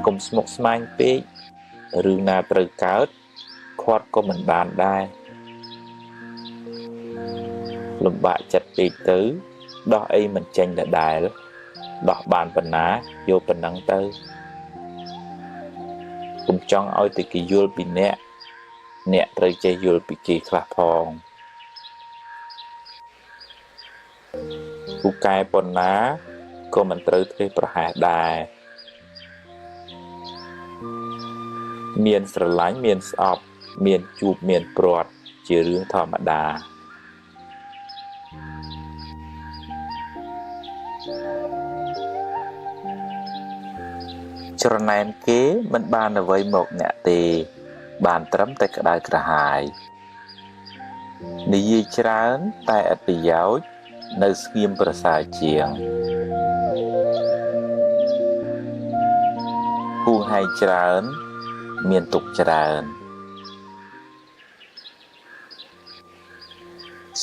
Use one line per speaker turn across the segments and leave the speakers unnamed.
កុំស្មុគស្មាញពេករឿងណាត្រូវកើតខាត់ក៏មិនបានដែរលំបាកចិត្តពេកទៅដោះអីមិនចេញដដែលដោះបានប៉ុណ្ណាយកប៉ុណ្ណឹងទៅកុំចង់ឲ្យតែគេយល់ពីអ្នកត្រូវចេះយល់ពីគេខ្លះផងពូកែប៉ុណ្ណាក៏មិនត្រូវទេប្រហែសដែរមានស្រឡាញ់មានស្អប់មានជួបមានព្រាត់ជារឿងធម្មតាច្រណែនគេមិនបានអ្វីមកអ្នកទេបានត្រឹមតែក្តៅក្រហាយនិយាយច្រើនតែឥតប្រយោជន៍នៅស្ងៀមប្រសើរជាងហួងហែងច្រើនមានទុកច្រើន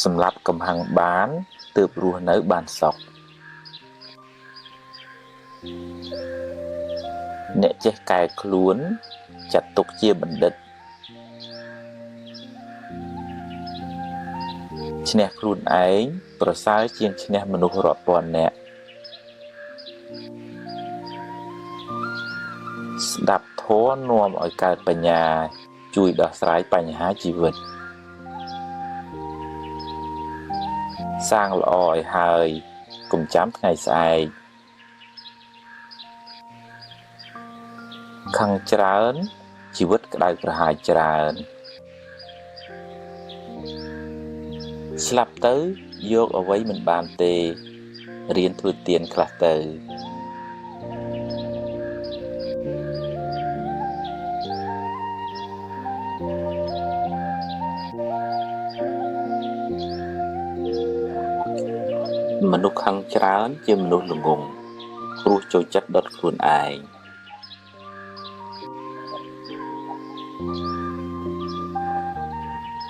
សម្រាប់កំហឹងបានទើបរស់នៅបានសុខអ្នកចេះកែខ្លួនចាត់ទុកជាបណ្ឌិតឈ្នះខ្លួនឯងប្រសើរជាងឈ្នះមនុស្សរាប់ពាន់នាក់ស្ដាប់ធម៌នាំឲ្យកើតបញ្ញាជួយដោះស្រាយបញ្ហាជីវិតសាងល្អឲ្យហើយកុំចាំថ្ងៃស្អែកខឹងច្រើនជីវិតក្តៅក្រហាយច្រើនស្លាប់ទៅយកអ្វីមិនបានទេរៀនធ្វើទានខ្លះទៅមនុស្សខឹងច្រើនជាមនុស្សល្ងង់ព្រោះចូលចិត្តដុតខ្លួនឯង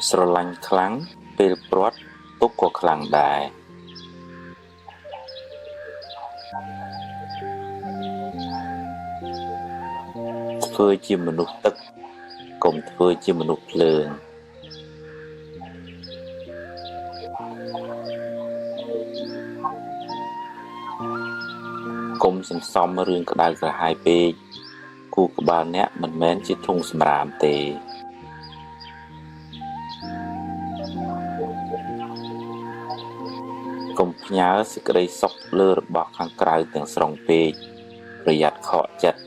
ស្រឡាញ់ខ្លាំងពេលព្រាត់ទុកក៏ខ្លាំងដែរធ្វើជាមនុស្សទឹកកុំធ្វើជាមនុស្សភ្លើងកុំសន្សំរឿងក្តៅក្រហាយពេកគូក្បាលអ្នកមិនមែនជាធុងសម្រាមទេកុំផ្ញើសេចក្តីសុខលើរបស់ខាងក្រៅទាំងស្រុងពេកប្រយ័ត្នខកចិត្ត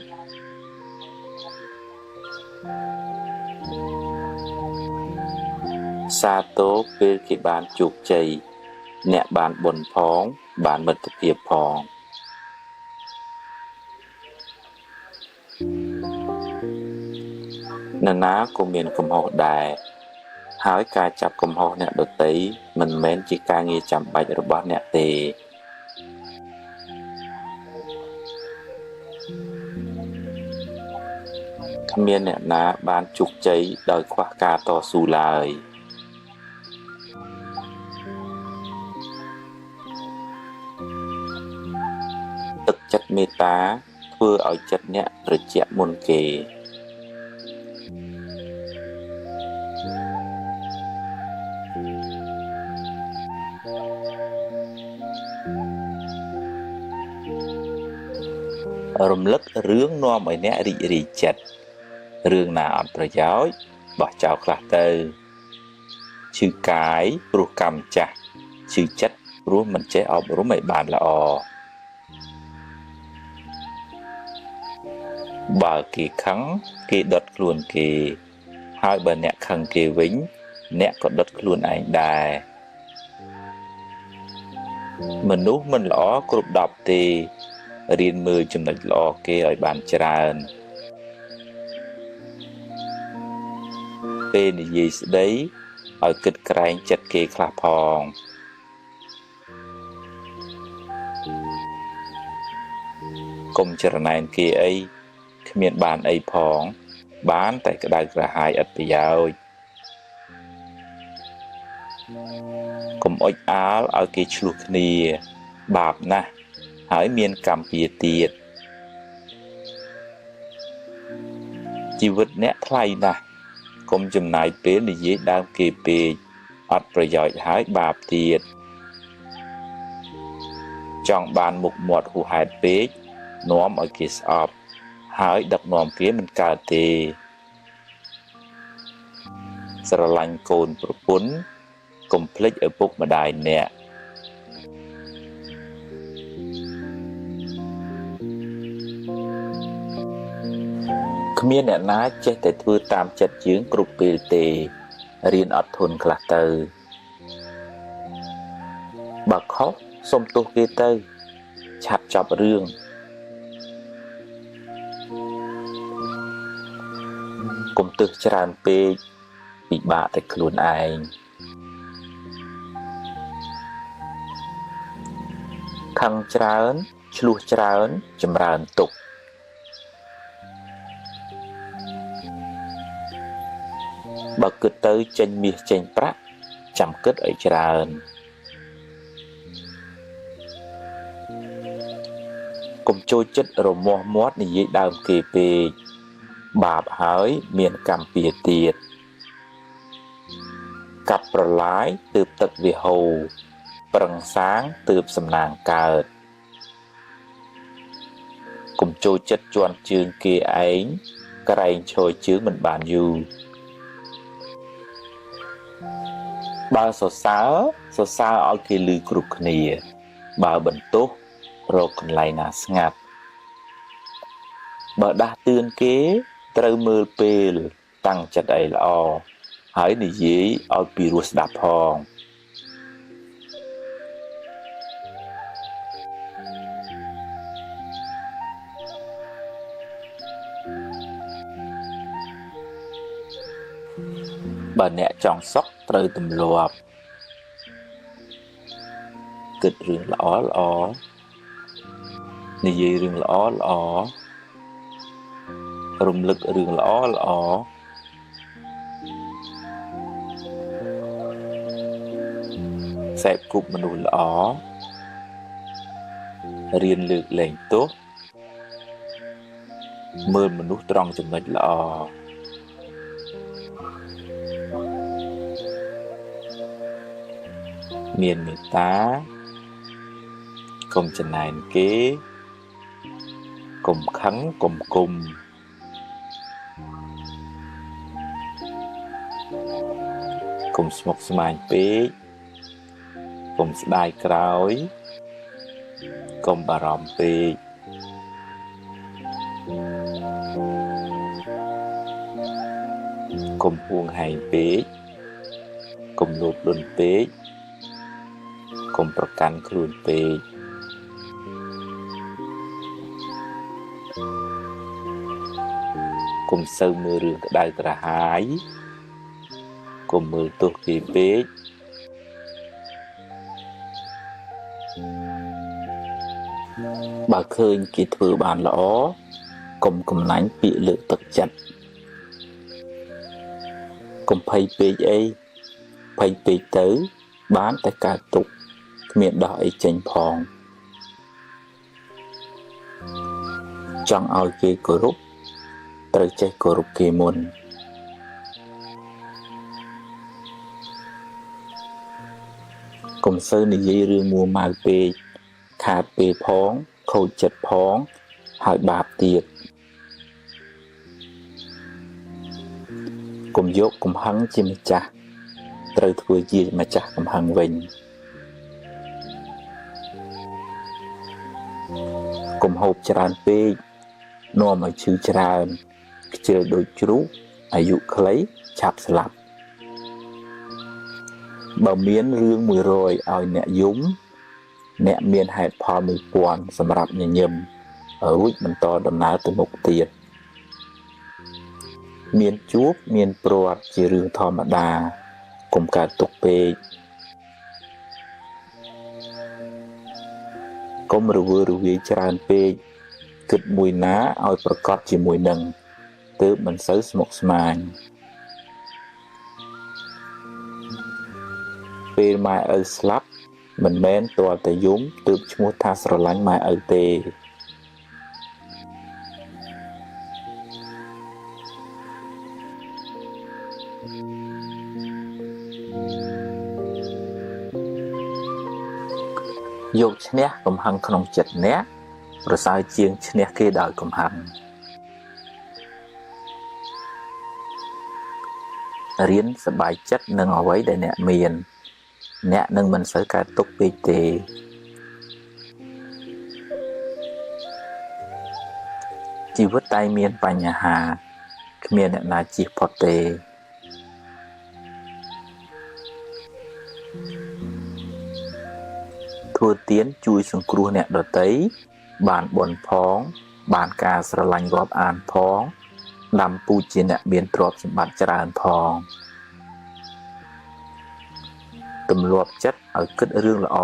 សាទរពេលគេបានជោគជ័យអ្នកបានបុណ្យផងបានមិត្តភាពផងនរណាក៏មានកំហុសដែរហើយការចាប់កំហុសអ្នកដទៃមិនមែនជាការងារចាំបាច់របស់អ្នកទេគ្មានអ្នកណាបានជោគជ័យដោយខ្វះការតស៊ូឡើយទឹកចិត្តមេត្តាធ្វើឲ្យចិត្តអ្នកត្រជាក់មុនគេរំលឹករឿងនាំឲ្យអ្នករីករាយចិត្តរឿងណាអត់ប្រយោជន៍បោះចោលខ្លះទៅឈឺកាយព្រោះកម្មចាស់ឈឺចិត្តព្រោះមិនចេះអប់រំឲ្យបានល្អបើគេខឹងគេដុតខ្លួនគេហើយបើអ្នកខឹងគេវិញអ្នកក៏ដុតខ្លួនឯងដែរមនុស្សមិនល្អគ្រប់10ទេរៀនមើលចំណុចល្អគេឲ្យបានច្រើនពេលនិយាយស្ដីឲ្យគិតក្រែងចិត្តគេខ្លះផងកុំច្រណែនគេអីគ្មានបានអីផងបានតែក្តៅក្រហាយឥតប្រយោជន៍កុំអុចអាលឲ្យគេឆ្លោះគ្នាបាបណាស់ហើយមានកម្មពៀទៀត ជីវិតអ្នកថ្លៃណាស់កុំចំណាយពេលនិយាយដើមគេពេកអត់ប្រយោជន៍ហើយបាបទៀតចង់បានមុខមាត់ហួសហេតុពេកនាំឲ្យគេស្អប់ហើយដឹកនាំគេមិនកើតទេស្រឡាញ់កូនប្រពន្ធកុំភ្លេចឪពុកម្ដាយអ្នកគ្មានអ្នកណាចេះតែធ្វើតាមចិត្តយើងគ្រប់ពេលទេរៀនអត់ធន់ខ្លះទៅបើខុសសុំទោសគេទៅឆាប់ចប់រឿងកុំទឹះច្រើនពេកពិបាកតែខ្លួនឯងខឹងច្រើនឆ្លោះច្រើនចម្រើនទុក្ខបើគិតទៅចេញមាសចេញប្រាក់ចាំគិតឲ្យច្រើនកុំចូលចិត្តរមាស់មាត់និយាយដើមគេពេកបាបហើយមានកម្មពៀទៀតកាប់ប្រឡាយទើបទឹកវាហូរប្រឹងសាងទើបសំណាងកើតកុំចូលចិត្តជន់ជើងគេឯងក្រែងឈរជើងមិនបានយូរបើសរសើរឲ្យគេឮគ្រប់គ្នាបើបន្ទោសរកកន្លែងណាស្ងាត់បើដាស់តឿនគេត្រូវមើលពេលតាំងចិត្តឲ្យល្អហើយនិយាយឲ្យពីរោះស្ដាប់ផងបើអ្នកចង់សុខត្រូវទម្លាប់គិតរឿងល្អនិយាយរឿងល្អរំលឹករឿងល្អសេពគប់មនុស្សល្អរៀនលើកលែងទោសមើលមនុស្សត្រង់ចំណុចល្អមានមេត្តាកុំចំណែនគេកុំខឹងកុំគុំកុំស្មុគស្មាញពេកកុំស្ដាយក្រោយកុំបារម្ភពេកកុំហួងហែងពេកកុំលោភលន់ពេកកុំប្រកាន់ខ្លួនពេកកុំសូវមើលរឿងក្តៅក្រហាយកុំមើលទោសគេពេកបើឃើញគេធ្វើបានល្អកុំកំណាញ់ពាក្យលើកទឹកចិត្តកុំភ័យពេកអីភ័យពេកទៅបានតែកើតទុក្ខគ្មានដោះអីចេញផងចង់ឲ្យគេគោរពត្រូវចេះគោរពគេមុនកុំសូវនិយាយរឿងមួម៉ៅពេកខាតពេលផងខូចចិត្តផងហើយបាបទៀតកុំយកកំហឹងជាម្ចាស់ត្រូវធ្វើជាម្ចាស់កំហឹងវិញកុំហូបច្រើនពេកនាំឲ្យឈឺច្រើនខ្ជិលដូចជ្រូកអាយុខ្លីឆាប់ស្លាប់បើមានរឿង100ឲ្យអ្នកយំអ្នកមានហេតុផល1000សម្រាប់ញញឹមរួចបន្តដំណើរទៅមុខទៀតមានជួបមានព្រាត់ជារឿងធម្មតាកុំកើតទុក្ខពេកកុំរវើរវាយច្រើនពេកគិតមួយណាឲ្យប្រកបជាមួយនឹងទើបមិនសូវស្មុគស្មាញពេលម៉ែឪស្លាប់មិនមែនទាល់តែយំទើបឈ្មោះថាស្រឡាញ់ម៉ែឪទេ យកឈ្នះកំហឹងក្នុងចិត្តអ្នកប្រសើរជាងឈ្នះគេដោយកំហឹងរៀនសប្បាយចិត្តនឹងអ្វីដែលអ្នកមានអ្នកនឹងមិនសូវកើតទុក្ខពេកទេជីវិតតែមានបញ្ហាគ្មានអ្នកណាជៀសផុតទេធ្វើទានជួយសង្គ្រោះអ្នកដទៃបានបុណ្យផងបានការស្រឡាញ់រាប់អានផងដាំពូជជាអ្នកមានទ្រព្យសម្បត្តិច្រើនផងទម្លាប់ចិត្តឲ្យគិតរឿងល្អ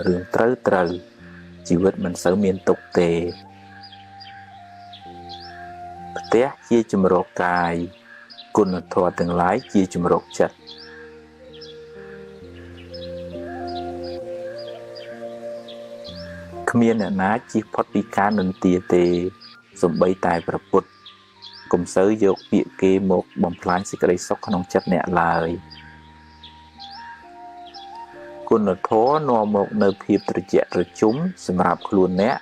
រឿងត្រូវជីវិតមិនសូវមានទុក្ខទេផ្ទះជាជំរកកាយគុណធម៌ទាំងឡាយជាជំរកចិត្តគ្មានអ្នកណាជៀសផុតពីការនិន្ទាទេសូម្បីតែព្រះពុទ្ធកុំសូវយកពាក្យគេមកបំផ្លាញសេចក្តីសុខក្នុងចិត្តអ្នកឡើយគុណធម៌នាំមកនៅភាពត្រជាក់ត្រជុំសម្រាប់ខ្លួនអ្នក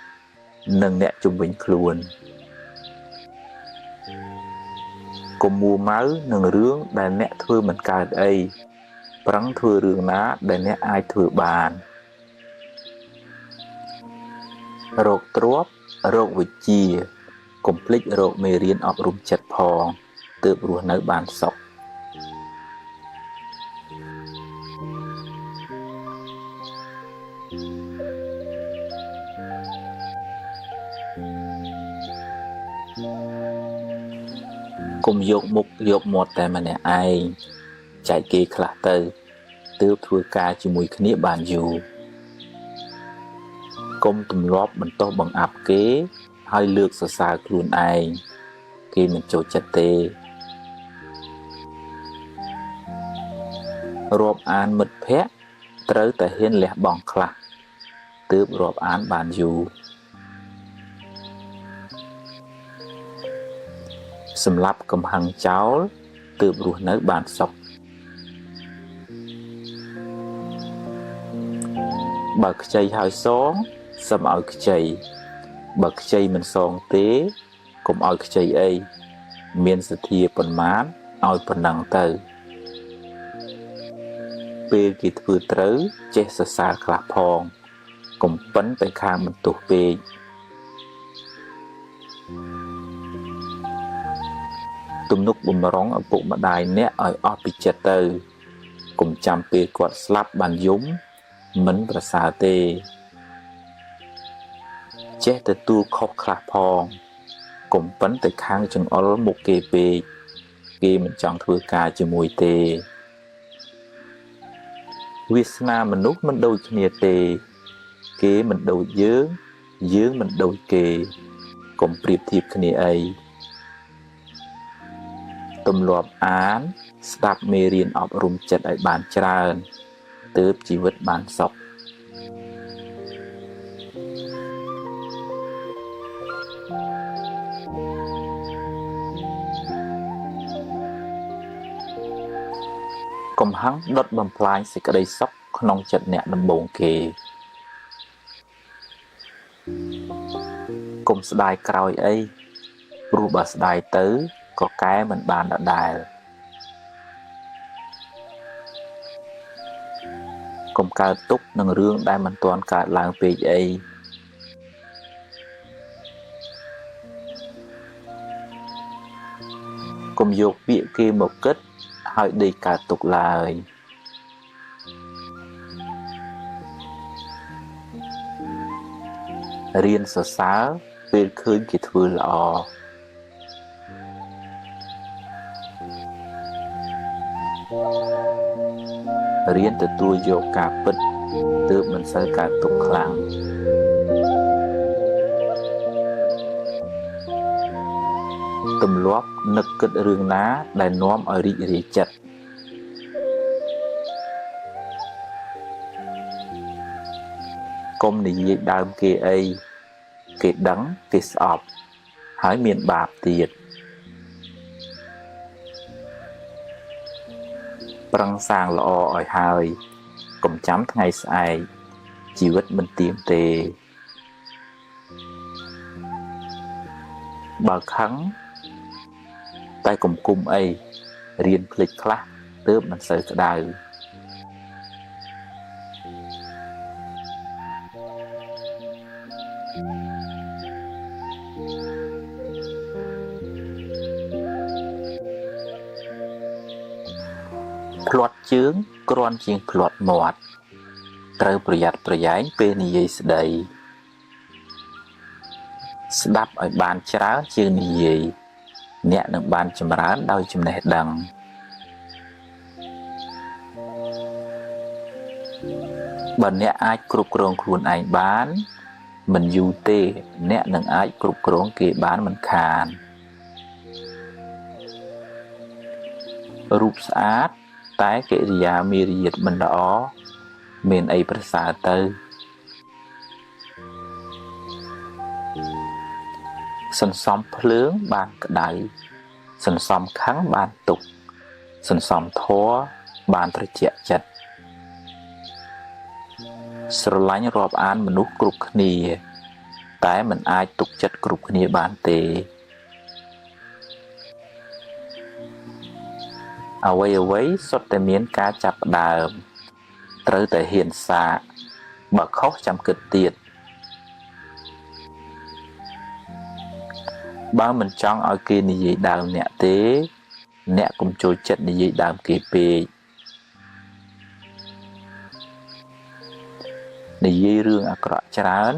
និងអ្នកជុំវិញខ្លួនកុំមួម៉ៅនឹងរឿងដែលអ្នកធ្វើមិនកើតអីប្រឹងធ្វើរឿងណាដែលអ្នកអាចធ្វើបានរកទ្រព្យរកវិជ្ជាកុំភ្លេចរកមេរៀនអប់រំចិត្តផងទើបរស់នៅបានសុខកុំយកមុខយកមាត់តែម្នាក់ឯងចែកគេខ្លះទៅទើបធ្វើការជាមួយគ្នាបានយូរកុំទម្លាប់បន្តបង្អាប់គេហើយលើកសរសើរខ្លួនឯងគេមិនចូលចិត្តទេរាប់អានមិត្តភ័ក្តិត្រូវតែហ៊ានលះបង់ខ្លះទើបរាប់អានបានយូរសម្រាប់កំហឹងចោលទើបរស់នៅបានសុខបើខ្ចីហើយសងសឹមឲ្យខ្ចីបើខ្ចីមិនសងទេកុំឲ្យខ្ចីអីមានសទ្ធាប៉ុន្មានឲ្យប៉ុណ្ណឹងទៅពេលគេធ្វើត្រូវចេះសរសើរខ្លះផងកុំប៉ិនទៅខាងបន្ទោសពេកទំនុកបំរុងឪពុកម្ដាយអ្នកឲ្យអស់ពីចិត្តទៅកុំចាំពេលគាត់ស្លាប់បានយំមិនប្រសើរទេចេះទទួលខុសខ្លះផងកុំប៉ិនទៅខាងចង្អុលមុខគេពេកគេមិនចង់ធ្វើការជាមួយទេវាសនាមនុស្សមិនដូចគ្នាទេគេមិនដូចយើងមិនដូចគេកុំប្រៀបធៀបគ្នាអីទម្លាប់អានស្ដាប់មេរៀនអប់រំចិត្តឲ្យបានច្រើនទើបជីវិតបានសុខកំហឹងដុតបំផ្លាញសេចក្តីសុខក្នុងចិត្តអ្នកដំបូងគេកុំស្ដាយក្រោយអីព្រោះបើស្ដាយទៅក៏កែមិនបានដដែលកុំកើតទុក្ខនឹងរឿងដែលមិនទាន់កើតឡើងពេកអីកុំយកពាក្យគេមកគិតហើយដេកកើតទុក្ខឡើយរៀនសរសើរពេលឃើញគេធ្វើល្អរៀនទទួលយកការពិតទើបមិនសូវកើតទុក្ខខ្លាំងទម្លាប់នឹកគិតរឿងណាដែលនាំឲ្យរីករាយចិត្តកុំនិយាយដើមគេអីគេដឹងគេស្អប់ហើយមានបាបទៀតប្រឹងសាងល្អឲ្យហើយកុំចាំថ្ងៃស្អែក ជីវិតមិនទៀងទេបើខឹងតែគុំអីរៀនភ្លេចខ្លះទើបមិនសូវក្តៅភ្លាត់ជើងគ្រាន់ជាងភ្លាត់មាត់ត្រូវប្រយ័ត្នប្រយែងពេលនិយាយស្ដីស្ដាប់ឲ្យបានច្រើនជាងនិយាយអ្នកនឹងបានចម្រើនដោយចំណេះដឹងបើអ្នកអាចគ្រប់គ្រងខ្លួនឯងបានមិនយូរទេអ្នកនឹងអាចគ្រប់គ្រងគេបានមិនខានរូបស្អាតតែកិរិយាមារយាទមិនល្អមានអីប្រសើរទៅសន្សំភ្លើងបានក្តៅសន្សំខឹងបានទុក្ខសន្សំធម៌បានត្រជាក់ចិត្តស្រឡាញ់រាប់អានមនុស្សគ្រប់គ្នាតែមិនអាចទុកចិត្តគ្រប់គ្នាបានទេអ្វីសុទ្ធតែមានការចាប់ផ្ដើមត្រូវតែហ៊ានសាកបើខុសចាំគិតទៀតបើមិនចង់ឲ្យគេនិយាយដើមអ្នកទេអ្នកកុំចូលចិត្តនិយាយដើមគេពេកនិយាយរឿងអាក្រក់ច្រើន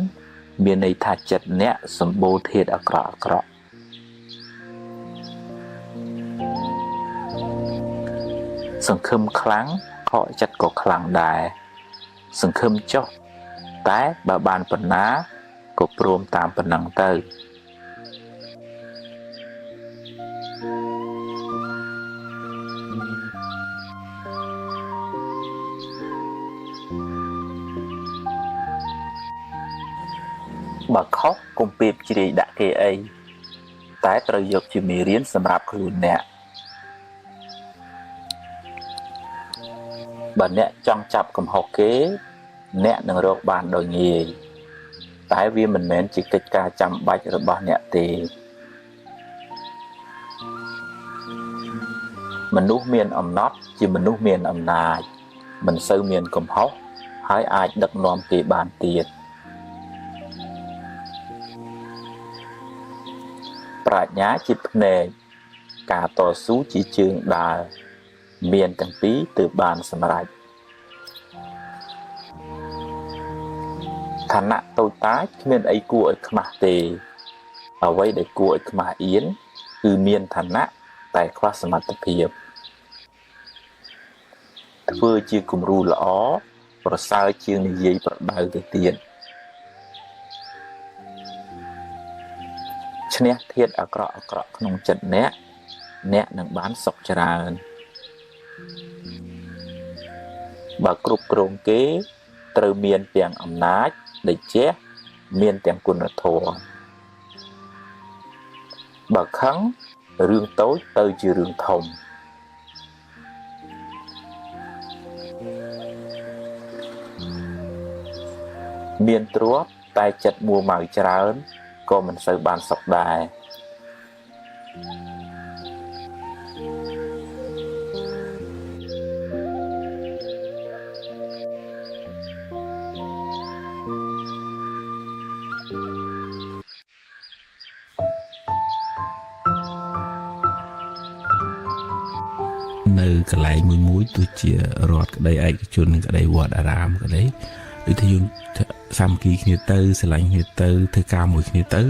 មានន័យថាចិត្តអ្នកសម្បូរធាតុអាក្រក់សង្ឃឹមខ្លាំងខកចិត្តក៏ខ្លាំងដែរសង្ឃឹមចុះតែបើបានប៉ុណ្ណាក៏ព្រមតាមប៉ុណ្ណឹងទៅបើខុសកុំពេបជ្រាយដាក់គេអីតែត្រូវយកជាមេរៀនសម្រាប់ខ្លួនអ្នកបើអ្នកចង់ចាប់កំហុសគេអ្នកនឹងរកបានដោយងាយតែវាមិនមែនជាកិច្ចការចាំបាច់របស់អ្នកទេមនុស្សមានអំណត់ជាមនុស្សមានអំណាចមិនសូវមានកំហុសហើយអាចដឹកនាំគេបានទៀតប្រាជ្ញាជាភ្នែកការតស៊ូជាជើងដើរមានទាំងពីរទើបបានសម្រេចឋានៈតូចតាចគ្មានអីគួរឲ្យខ្មាស់ទេអ្វីដែលគួរឲ្យខ្មាស់អៀនគឺមានឋានៈតែខ្វះសមត្ថភាពធ្វើជាគំរូល្អប្រសើរជាងនិយាយប្រដៅទៅទៀតឈ្នះធាតុអាក្រក់ក្នុងចិត្តអ្នកនឹងបានសុខច្រើនបើគ្រប់គ្រងគេត្រូវមានទាំងអំណាចដេជះមានទាំងគុណធម៌បើខឹងរឿងតូចទៅជារឿងធំមានទ្រព្យតែចិត្តមួម៉ៅច្រើនក៏មិនសូវបានសុខដែរនៅកន្លែងមួយទោះជារដ្ឋក្តីឯកជនក្តីវត្តអារាមក្តីដូចថាយើងសាមគ្គីគ្នាទៅស្រឡាញ់គ្នាទៅធ្វើការមួយគ្នាទៅ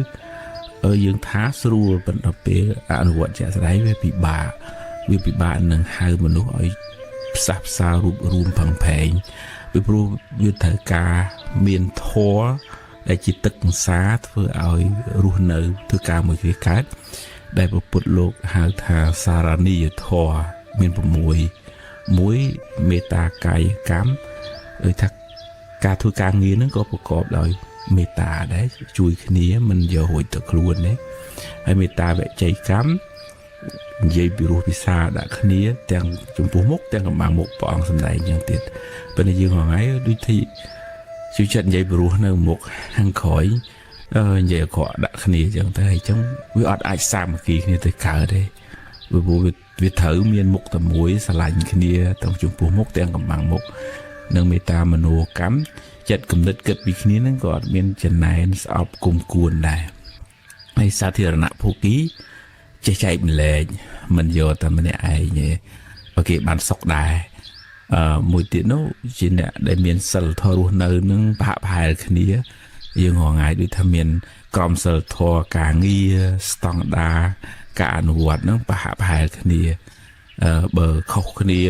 យើងថាស្រួលប៉ុន្តែពេលអនុវត្តជាក់ស្ដែងវាពិបាកនឹងហៅមនុស្សឲ្យផ្សះផ្សារួបរួមផឹងផែងពីព្រោះវាត្រូវការមានធម៌ដែលជាទឹកកង្សាធ្វើឲ្យរស់នៅធ្វើការមួយគ្នាកើតដែលព្រះពុទ្ធលោកហៅថាសារនីយធម៌មាន6មួយមេត្តាកាយកម្មដូចថាការធ្វើការងារហ្នឹងក៏ប្រកបដោយមេត្តាដែរជួយគ្នាមិនយករួចទៅខ្លួនទេហើយមេត្តាវិជ័យកម្មនិយាយពីរោះពិសាដាក់គ្នាទាំងចំពោះមុខទាំងកម្បាំងមុខព្រះអង្គសម្ដែងយ៉ាងទៀតប៉ុន្តែយើងហងៃដូច
ជួយចិត្តនិយាយព្រោះនៅមុខខាងក្រោយនិយាយអក្រក់ដាក់គ្នាអញ្ចឹងតែអញ្ចឹងវាអត់អាចសាមគ្គីគ្នាទៅកើតទេព្រោះវាត្រូវមានមុខតែមួយស្រឡាញ់គ្នាទាំងចំពោះមុខទាំងកំបាំងមុខនិងមេត្តាមនោកម្មចិត្តគំនិតគិតពីគ្នាហ្នឹងក៏អត់មានចំណែនស្អប់គុំគួនដែរហើយសាធារណភូគីចេះចែកម្លែកមិនយកតែម្នាក់ឯងទេអូខេបានសុខដែរមួយទៀតនោះជាអ្នកដែលមានសិលធម៌រស់នៅនឹងប្រហាក់ប្រហែលគ្នាយើងរងថ្ងៃដូចថាមានក្រមសិលធម៌ការងារស្តង់ដារការអនុវត្តនឹងប្រហាក់ប្រហែលគ្នាបើខុសគ្នា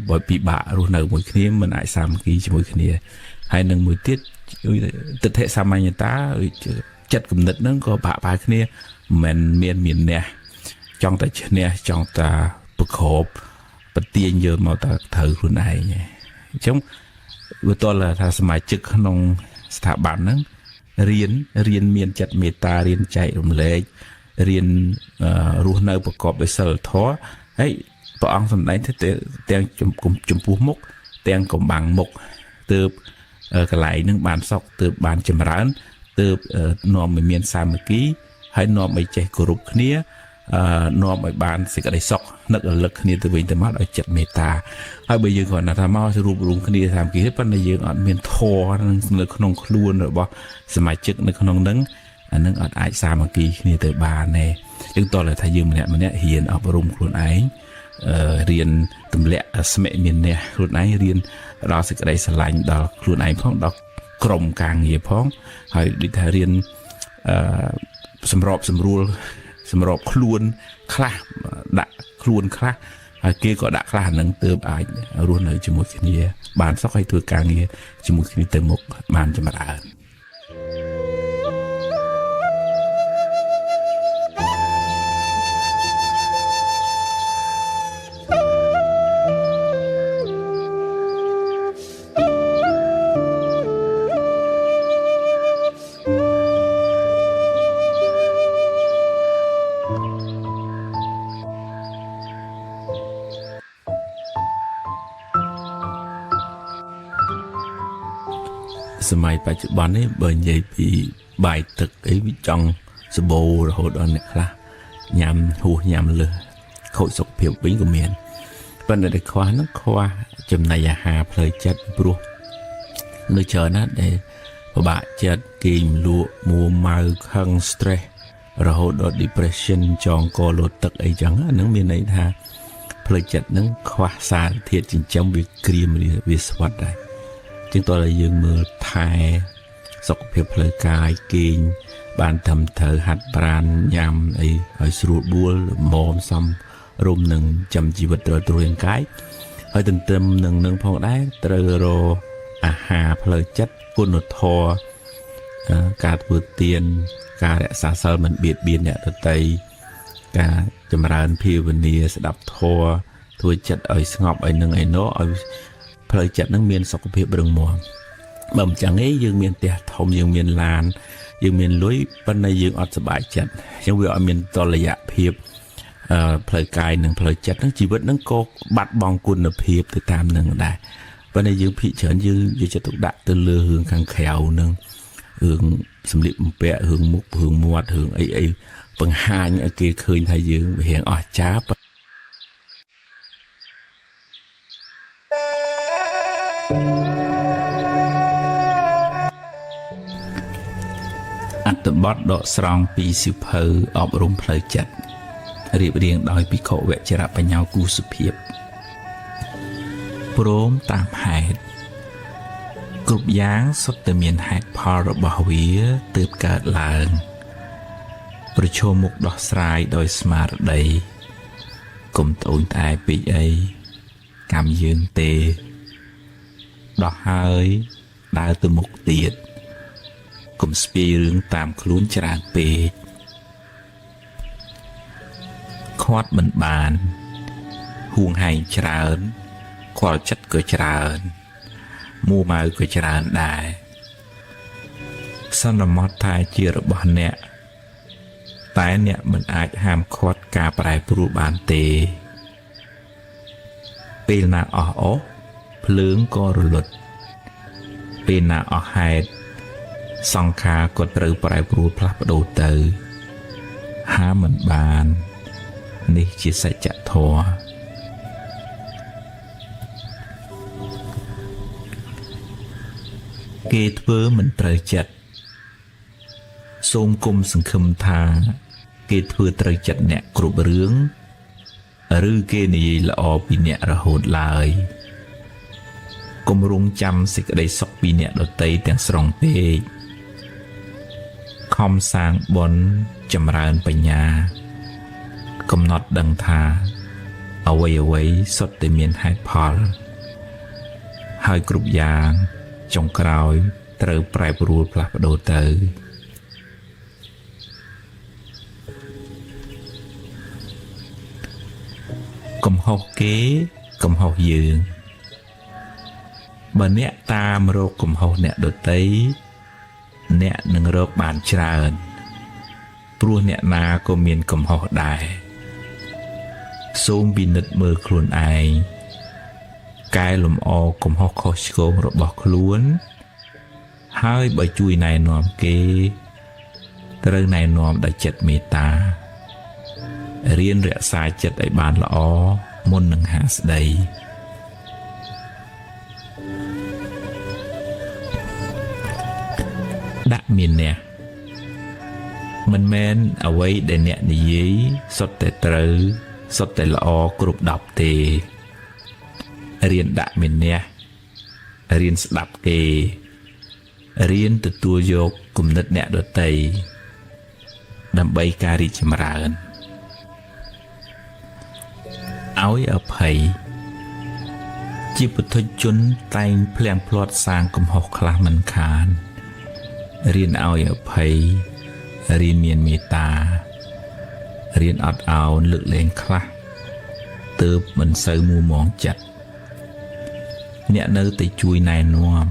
បើពិបាករស់នៅមួយគ្នាមិនអាចសាមគ្គីជាមួយគ្នាហើយនឹងមួយទៀតទិដ្ឋិសាមញ្ញតាចិត្តគំនិតហ្នឹងក៏ប្រហាក់ប្រហែលគ្នាមិនមានអ្នកចង់តែឈ្នះចង់តែប្រកបប្រទៀងយកមកទៅត្រូវខ្លួនឯងអញ្ចឹងវាតលថាសមាជិកក្នុងស្ថាប័នហ្នឹងរៀនមានចិត្តមេត្តារៀនចែករំលែករៀនរស់នៅប្រកបដោយសិលធម៌ហើយព្រះអង្គសម្ដែងថាទាំងចំពោះមុខទាំងកំបាំងមុខទើបកន្លែងហ្នឹងបានសុខទើបបានចម្រើនទើបនាំឲ្យមានសាមគ្គីហើយនាំឲ្យចេះគោរពគ្នានាំឲ្យបានសេចក្តីសុខនឹករលឹកគ្នាទៅវិញទៅមកឲ្យចិត្តមេត្តាហើយបើយើងគ្រាន់តែថាមករួបរวมគ្នាសាមគ្គីទេប៉ុន្តែយើងអត់មានធម៌នៅក្នុងខ្លួនរបស់សមាជិកនៅក្នុងហ្នឹងអានឹងអត់អាចសាមគ្គីគ្នាទៅបានទេយើងតើថាយើងម្នាក់ហ៊ានអប់រំខ្លួនឯងរៀនទម្លាក់ស្មេមានអ្នកខ្លួនឯងរៀនដល់សេចក្តីស្រឡាញ់ដល់ខ្លួនឯងផងដល់ក្រុមការងារផងហើយដូចថារៀនសម្របខ្លួនខ្លះដាក់ខ្លួនខ្លះហើយគេក៏ដាក់ខ្លះហ្នឹងទើបអាចរស់នៅជាមួយគ្នាបានសុខហើយធ្វើការងារជាមួយគ្នាទៅមុខបានចម្រើនសម័យបច្ចុប្បន្ននេះបើនិយាយពីបាយទឹកអីវាចង់សបោរហូតដល់អ្នកខ្លះញ៉ាំហួសញ៉ាំលើសខូចសុខភាពវិញក៏មានប៉ុន្តែតែខ្វះហ្នឹងខ្វះចំណីអាហារផ្លូវចិត្តព្រោះនៅច្រើនណាស់ដែលពិបាកចិត្តគេងលក់មួម៉ៅខឹង stress រហូតដល់ depression ចងកលោតទឹកអីចឹងហ្នឹងមានន័យថាផ្លូវចិត្តហ្នឹងខ្វះសារធាតុចិញ្ចឹមវាក្រៀមវាស្វិតដែរជាងតើយើងមើលថែសុខភាពផ្លូវកាយគេងបានត្រឹមត្រូវហាត់ប្រាណញ៉ាំអីឲ្យស្រួលបួលល្មមសមរម្យនឹងចាំជីវិតត្រូវទ្រង់កាយហើយទន្ទឹមនឹងផងដែរត្រូវរកអាហារផ្លូវចិត្តគុណធម៌ការធ្វើទានការរក្សាសិលមិនបៀតបៀនអ្នកដទៃការចម្រើនភាវនាស្ដាប់ធម៌ធ្វើចិត្តឲ្យស្ងប់ឲ្យនឹងឯណោឲ្យផ្លូវចិត្តនឹងមានសុខភាពរឹងមាំបើមិនចឹងទេយើងមានផ្ទះធំយើងមានឡានយើងមានលុយប៉ុន្តែយើងអត់សុបាយចិត្តអញ្ចឹងវាអត់មានតុល្យភាពផ្លូវកាយនិងផ្លូវចិត្តហ្នឹងជីវិតហ្នឹងក៏បាត់បង់គុណភាពទៅតាមនឹងដែរប៉ុន្តែយើងភិកច្រើនយើងយកចិត្តទុកដាក់ទៅលើរឿងខាងក្រៅហ្នឹងរឿងសម្លៀកបំពាក់រឿងមុខរឿងមាត់រឿងអីបង្ហាញឲ្យគេឃើញថាយើងវារៀងអស្ចារ្យអត្ថបទដកស្រង់ពីសៀវភៅអប់រំផ្លូវចិត្តរៀបរៀងដោយភិក្ខុវជ្របញ្ញោគូសុភាពព្រមតាមហេតុគ្រប់យ៉ាងសុទ្ធតែមានហេតុផលរបស់វាទើបកើតឡើងប្រឈមមុខដោះស្រាយដោយស្មារតីកុំត្អូញត្អែពេកអីកម្មយើងទេដោះហើយដើរទៅមុខទៀតកុំស្ពាយរឿងតាមខ្លួនច្រើនពេកខាត់មិនបានហួងហែងច្រើនខ្វល់ចិត្តក៏ច្រើនមួម៉ៅក៏ច្រើនដែរសន្មតថាជារបស់អ្នកតែអ្នកមិនអាចហាមឃាត់ការប្រែប្រួលបានទេពេលណាអស់ភ្លើងក៏រលត់ ពេលណាអស់ហេតុសង្ខារក៏ត្រូវប្រែប្រួលផ្លាស់ប្ដូរទៅហាមិនបាននេះជាសច្ចធម៌គេធ្វើមិនត្រូវចិត្តសូមគុំសង្ឃឹមថាគេធ្វើត្រូវចិត្តអ្នកគ្រប់រឿងឬគេនិយាយល្អពីអ្នករហូតឡើយកុំរងចាំសេចក្តីសុខពីអ្នកដតីទាំងស្រុងពេកខំសាងបុណ្យចម្រើនបញ្ញាកំណត់ដឹងថាអ្វីសុទ្ធតែមានហេតុផលហើយគ្រប់យ៉ាងចុងក្រោយត្រូវប្រែប្រួលផ្លាស់ប្ដូរទៅកំហុសគេកំហុសយើងបើអ្នកតាមរកកំហុសអ្នកដតីអ្នកនឹងរកបានច្រើនព្រោះអ្នកណាក៏មានកំហុសដែរសូមពិនិត្យមើលខ្លួនឯងកែលម្អកំហុសខុសឆ្គងរបស់ខ្លួនហើយបើជួយណែនាំគេត្រូវណែនាំដោយចិត្តមេត្តារៀនរក្សាចិត្តឲ្យបានល្អមុននឹងហាស្ដីដាក់មានអ្នកមិនមែនអ្វីដែលអ្នកនិយាយសុទ្ធតែត្រូវសុទ្ធតែល្អគ្រប់10ទេរៀនដាក់មានអ្នករៀនស្ដាប់គេរៀនទទួលយកគំនិតអ្នកដទៃដើម្បីការរីកចម្រើនឲ្យអភ័យជាពុទ្ធជនតែងភ្លាំងភ្លាត់សាងកំហុសខ្លះមិនខានរៀនឲ្យអភ័យរៀនមានមេត្តារៀនអត់ឱនលើកលែងខ្លះទើបមិនសូវមួម៉ងចិត្តអ្នកនៅតែជួយណែនាំ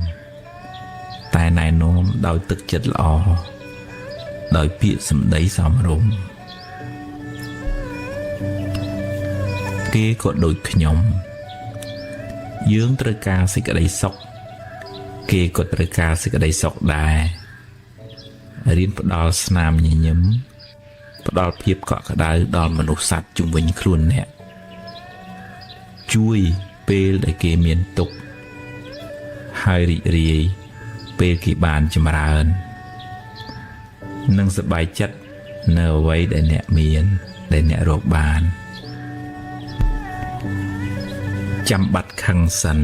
តែណែនាំដោយទឹកចិត្តល្អដោយពាក្យសម្ដីសមរម្យគេក៏ដូចខ្ញុំយើងត្រូវការសេចក្តីសុខគេក៏ត្រូវការសេចក្តីសុខដែររៀនផ្ដល់ស្នាមញញឹមផ្ដល់ភាពកក់ក្ដៅដល់មនុស្សសត្វជុំវិញខ្លួនអ្នកជួយពេលដែលគេមានទុក្ខហើយរីករាយពេលគេបានចម្រើននិងសប្បាយចិត្តនៅអ្វីដែលអ្នកមានដែលអ្នករកបានចាំបាត់ខឹងសិន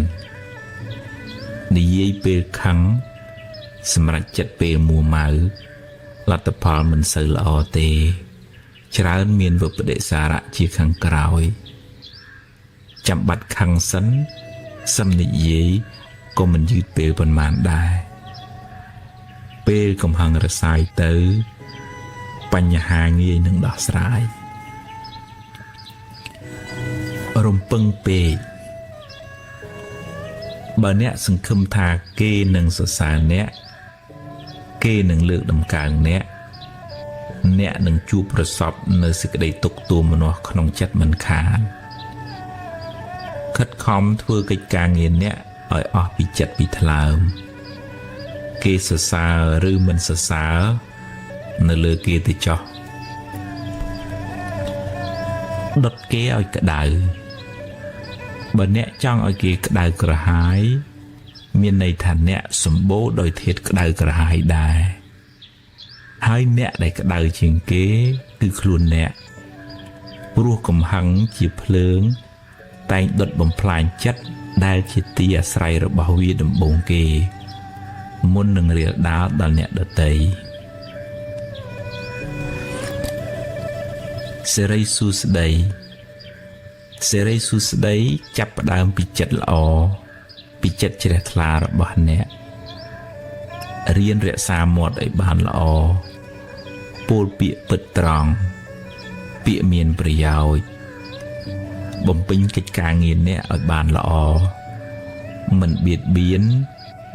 និយាយពេលខឹងសម្រាប់ចិត្តពេលមួម៉ៅលទ្ធផលមិនសូវល្អទេច្រើនមានវិបដិសារៈជាខាងក្រោយចាំបាត់ខឹងសិនសំនិយាយក៏មិនយឺតពេលប៉ុន្មានដែរពេលកំហឹងរសាយទៅបញ្ហាងាយនឹងដោះស្រាយរំពឹងពេកបើអ្នកសង្ឃឹមថាគេនឹងសរសើរអ្នកគេនឹងលើកដំកើងអ្នកនឹងជួបប្រសពនៅសេចក្តីទុក្ខទោមនស្សក្នុងចិត្តមិនខានខិតខំធ្វើកិច្ចការងារអ្នកឲ្យអស់ពីចិត្តពីថ្លើមគេសរសើរឬមិនសរសើរនៅលើគេទៅចោះដុតគេឲ្យក្តៅបើអ្នកចង់ឲ្យគេក្តៅក្រហាយមានន័យថាអ្នកសម្បូរដោយធាតុក្តៅក្រហាយដែរហើយអ្នកដែលក្តៅជាងគេគឺខ្លួនអ្នកព្រោះកំហឹងជាភ្លើងតែងដុតបំផ្លាញចិត្តដែលជាទីអាស្រ័យរបស់វាដំបូងគេមុននឹងរាលដាលដល់អ្នកដទៃសេរីសួស្តីសេរីសួស្តីចាប់ផ្ដើមពីចិត្តល្អពីចិត្តជ្រះថ្លារបស់អ្នករៀនរក្សាមាត់ឲ្យបានល្អពោលពាក្យពិតត្រង់ពាក្យមានប្រយោជន៍បំពេញកិច្ចការងារអ្នកឲ្យបានល្អមិនបៀតបៀន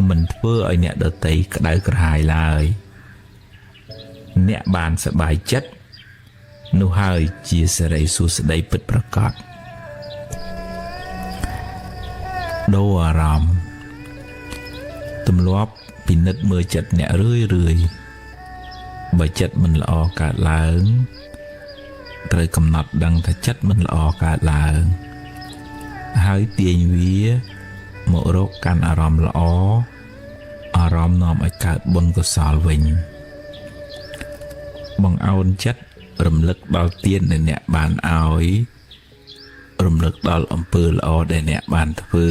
មិនធ្វើឲ្យអ្នកដទៃក្តៅក្រហាយឡើយអ្នកបានសប្បាយចិត្តនោះហើយជាសេរីសួស្តីពិតប្រាកដដូរអារម្មណ៍ ទម្លាប់ពិនិត្យមើលចិត្តអ្នករឿយបើចិត្តមិនល្អកើតឡើងត្រូវកំណត់ដឹងថាចិត្តមិនល្អកើតឡើងហើយទាញវាមករកកាន់អារម្មណ៍ល្អអារម្មណ៍នាំឲ្យកើតបុណ្យកុសលវិញបង្អោនចិត្តរំលឹកដល់ទានដែលអ្នកបានឲ្យរំលឹកដល់អំពើល្អដែលអ្នកបានធ្វើ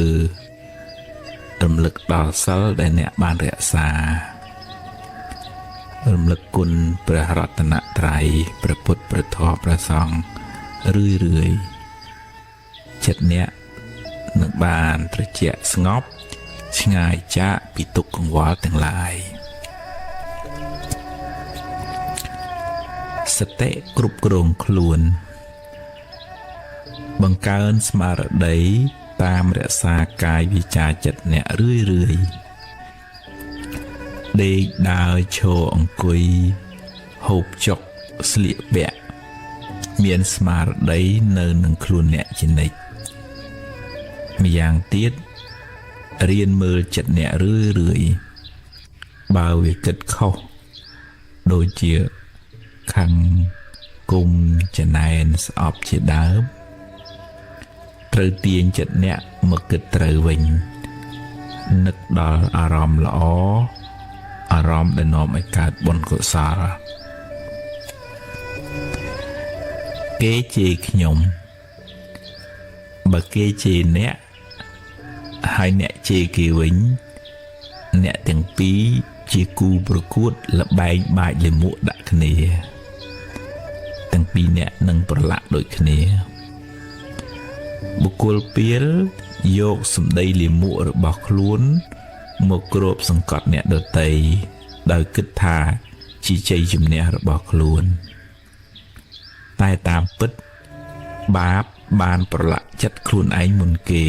រំលឹកដល់សិលដែលអ្នកបានរក្សារំលឹកគុណព្រះរតនត្រ័យព្រះពុទ្ធព្រះធម៌ព្រះសង្ឃរឿយចិត្តអ្នកនឹងបានត្រជាក់ស្ងប់ឆ្ងាយចាកពីទុក្ខកង្វល់ទាំងឡាយសតិគ្រប់គ្រងខ្លួនបង្កើនស្មារតីតាមរក្សាកាយវាចាចិត្តអ្នករឿយដេកដើរឈរអង្គុយហូបចុកស្លៀកពាក់មានស្មារតីនៅនឹងខ្លួនអ្នកជានិច្ចម្យ៉ាងទៀតរៀនមើលចិត្តអ្នករឿយបើវាគិតខុសដូចជាខឹងគុំចំណែនស្អប់ជាដើមត្រូវទាញចិត្តអ្នកមកគិតត្រូវវិញនឹកដល់អារម្មណ៍ល្អអារម្មណ៍ដែលនាំឲ្យកើតបុណ្យកុសលគេជេរខ្ញុំបើគេជេរអ្នកហើយអ្នកជេរគេវិញអ្នកទាំងពីរជាគូប្រកួតល្បែងបាចលាមកដាក់គ្នាទាំងពីរអ្នកនឹងប្រឡាក់ដូចគ្នាបុគ្គលពាលយកសម្ដីលាមករបស់ខ្លួនមកគ្របសង្កត់អ្នកដទៃដោយគិតថាជាជ័យជំនះរបស់ខ្លួនតែតាមពិតបាបបានប្រឡាក់ចិត្តខ្លួនឯងមុនគេ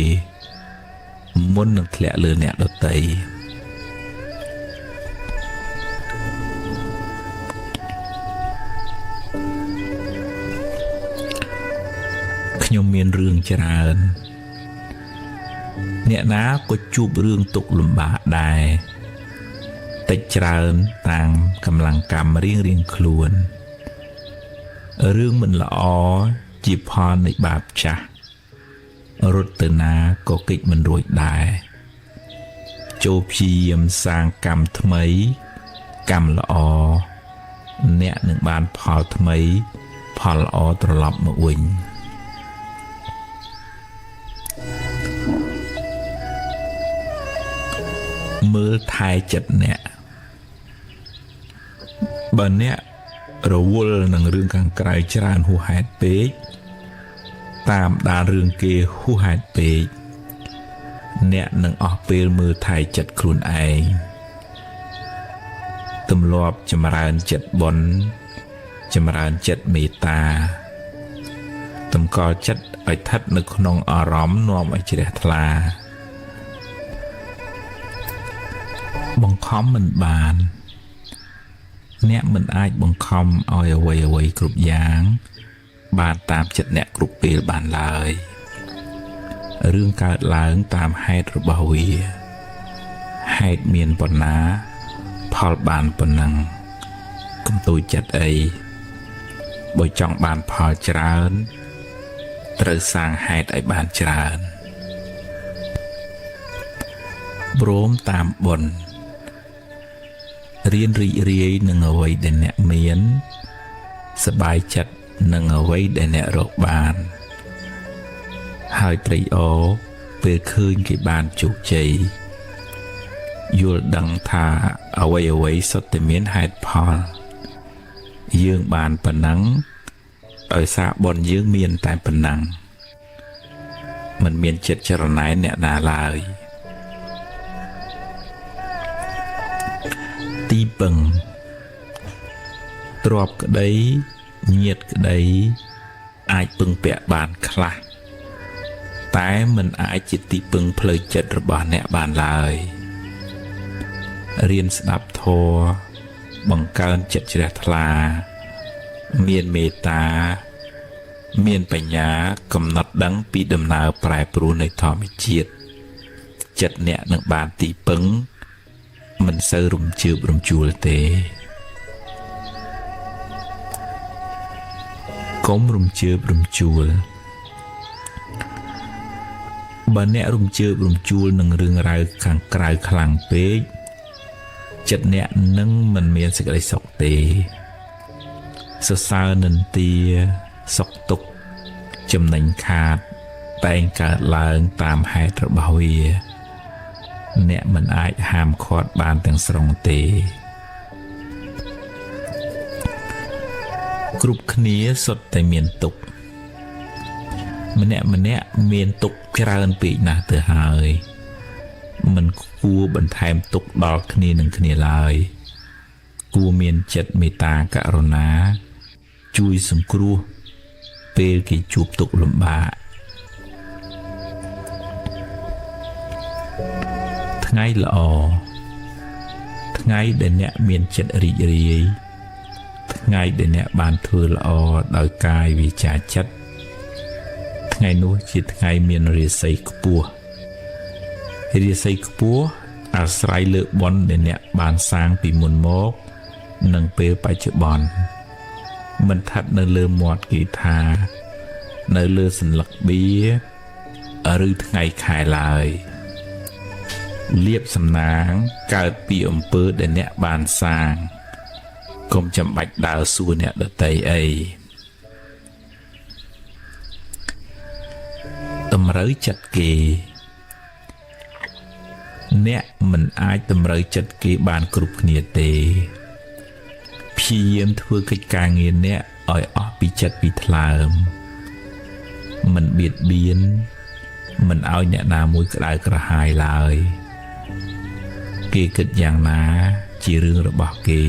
មុននឹងធ្លាក់លើអ្នកដទៃខ្ញុំមានរឿងច្រើនអ្នកណាក៏ជួបរឿងទុក្ខលំបាកដែរតិចច្រើនតាមកម្លាំងកម្មរៀងខ្លួនរឿងមិនល្អជាផលនៃបាបចាស់រត់ទៅណាក៏គេចមិនរួចដែរចូលព្យាយាមសាងកម្មថ្មីកម្មល្អអ្នកនឹងបានផលថ្មីផលល្អត្រឡប់មកវិញមើលថែចិត្តអ្នកបើអ្នករវល់នឹងរឿងខាងក្រៅច្រើនហួសហេតុពេកតាមដានរឿងគេហួសហេតុពេកអ្នកនឹងអស់ពេលមើលថែចិត្តខ្លួនឯងទម្លាប់ចម្រើនចិត្តបុណ្យចម្រើនចិត្តមេត្តាតម្កល់ចិត្តឲ្យស្ថិតនៅក្នុងអារម្មណ៍នាំឲ្យជ្រះថ្លាបង្ខំមិនបានអ្នកមិនអាចបង្ខំឲ្យអ្វីគ្រប់យ៉ាងបានតាមចិត្តអ្នកគ្រប់ពេលបានឡើយរឿងកើតឡើងតាមហេតុរបស់វាហេតុមានប៉ុណ្ណាផលបានប៉ុណ្ណឹងកុំទូចចិត្តអីបើចង់បានផលច្រើនត្រូវសាងហេតុឲ្យបានច្រើនព្រមតាមបុណ្យរៀនរីករាយនឹងអ្វីដែលអ្នកមានសប្បាយចិត្តនឹងអ្វីដែលអ្នករកបានហើយត្រេកអរពេលឃើញគេបានជោគជ័យយល់ដឹងថាអ្វីសុទ្ធតែមានហេតុផលយើងបានប៉ុណ្ណឹងដោយសារបុណ្យយើងមានតែប៉ុណ្ណឹងមិនមានចិត្តចរណែនអ្នកណាឡើយទីពឹងទ្រព្យក្តីញាតិក្តីអាចពឹងពាក់បានខ្លះតែមិនអាចជាទីពឹងផ្លូវចិត្តរបស់អ្នកបានឡើយរៀនស្ដាប់ធម៌បង្កើនចិត្តជ្រះថ្លាមានមេត្តាមានបញ្ញាកំណត់ដឹងពីដំណើរប្រែប្រួលនៃធម្មជាតិចិត្តអ្នកនឹងបានទីពឹង មិនសូវរំជើបរំជួលទេកុំរំជើបរំជួលបើអ្នករំជើបរំជួលនឹងរឿងរ៉ាវខាងក្រៅខ្លាំងពេកចិត្តអ្នកនឹងមិនមានសេចក្តីសុខទេសរសើរនិន្ទាសុខទុក្ខចំណេញខាតតែងកើតឡើងតាមហេតុរបស់វាអ្នកមិនអាចហាមឃាត់បានទាំងស្រុងទេគ្រប់គ្នាសុទ្ធតែមានទុក្ខម្នាក់មានទុក្ខច្រើនពេកណាស់ទៅហើយមិនគួរបន្ថែមទុក្ខដល់គ្នានឹងគ្នាឡើយគួរមានចិត្តមេត្តាករុណាជួយសង្គ្រោះពេលគេជួបទុក្ខលំបាកថ្ងៃល្អថ្ងៃដែលអ្នកមានចិត្តរីករាយថ្ងៃដែលអ្នកបានធ្វើល្អដោយកាយវាចាចិត្តថ្ងៃនោះជាថ្ងៃមានរាសីខ្ពស់រាសីខ្ពស់អាស្រ័យលើបុណ្យដែលអ្នកបានសាងពីមុនមកនិងពេលបច្ចុប្បន្នមិនស្ថិតនៅលើមាត់គេថានៅលើសន្លឹកបៀឬថ្ងៃខែឡើយលៀបសំណាងកើតពីអំពើដែលអ្នកបានសាងកុំចាំបាច់ដើរសួរអ្នកដទៃអីតម្រូវចិត្តគេអ្នកមិនអាចតម្រូវចិត្តគេបានគ្រប់គ្នាទេព្យាយាមធ្វើកិច្ចការងារអ្នកឲ្យអស់ពីចិត្តពីថ្លើមមិនបៀតបៀនមិនឲ្យអ្នកណាមួយក្តៅក្រហាយឡើយគេគិតយ៉ាងណាជារឿងរបស់គេ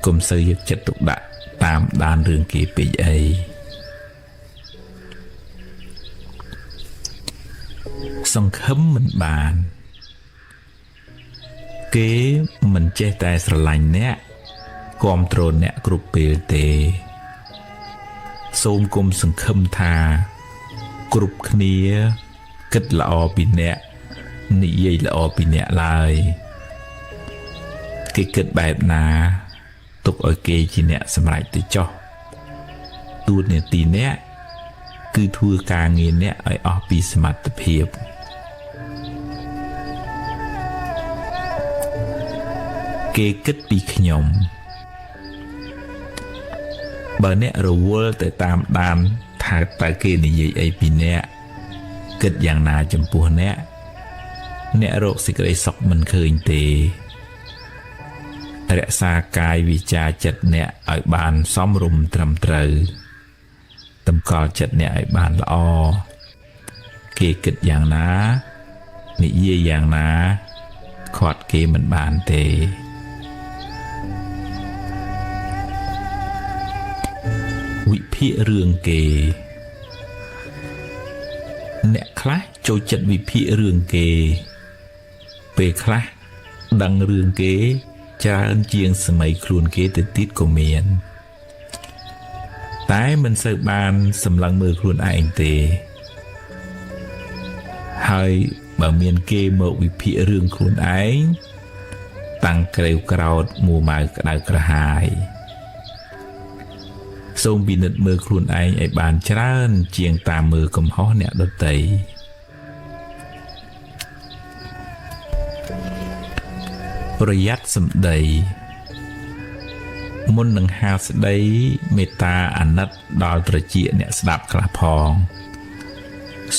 កុំសូវយកចិត្តទុកដាក់តាមដានរឿងគេពេកអីសង្ឃឹមមិនបានគេមិនចេះតែស្រឡាញ់អ្នកគាំទ្រអ្នកគ្រប់ពេលទេសូមកុំសង្ឃឹមថាគ្រប់គ្នាគិតល្អពីអ្នកនិយាយល្អពីអ្នកឡើយគេគិតបែបណាទុកឲ្យគេជាអ្នកសម្រេចទៅចុះទួនាទីអ្នកគឺធ្វើការងារអ្នកឲ្យអស់ពីសមត្ថភាពគេគិតពីខ្ញុំបើអ្នករវល់ទៅតាមដានថាតើគេនិយាយអីពីអ្នកគិតយ៉ាងណាចំពោះអ្នករកសេចក្តីសុខមិនឃើញទេរក្សាកាយវិចារចិត្តអ្នកឲ្យបានសមរម្យត្រឹមត្រូវតម្កល់ចិត្តអ្នកឲ្យបានល្អគេគិតយ៉ាងណានិយាយយ៉ាងណាខាត់គេមិនបានទេវិភាគរឿងគេអ្នកខ្លះចូលចិត្តវិភាគរឿងគេពេលខ្លះដឹងរឿងគេច្រើនជាងសម័យខ្លួនគេទៅទៀតក៏មានតែមិនសូវបានសម្លឹងមើលខ្លួនឯងទេហើយបើមានគេមកវិភាគរឿងខ្លួនឯងតាំងក្រេវក្រោតមួម៉ៅក្តៅក្រហាយសូមពិនិត្យមើលខ្លួនឯងឲ្យបានច្រើនជាងតាមមើលកំហុសអ្នកដទៃប្រយ័ត្នសម្ដីមុននឹងហាស្ដីមេត្តាអាណិតដល់ត្រចៀកអ្នកស្ដាប់ខ្លះផង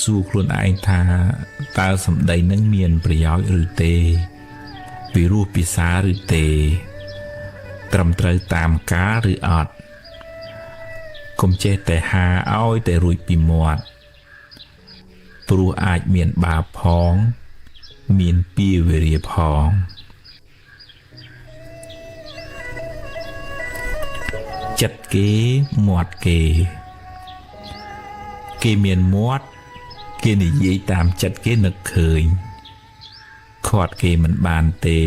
សួរខ្លួនឯងថាតើសម្ដីនឹងមានប្រយោជន៍ឬទេពីរោះពិសាឬទេត្រឹមត្រូវតាមការឬអត់កុំចេះតែហាឲ្យតែរួចពីមាត់ព្រោះអាចមានបាបផងមានពាវេរាផងចិត្តគេមាត់គេមានមាត់គេនិយាយតាមចិត្តគេនឹកឃើញខាត់គេមិនបានទេ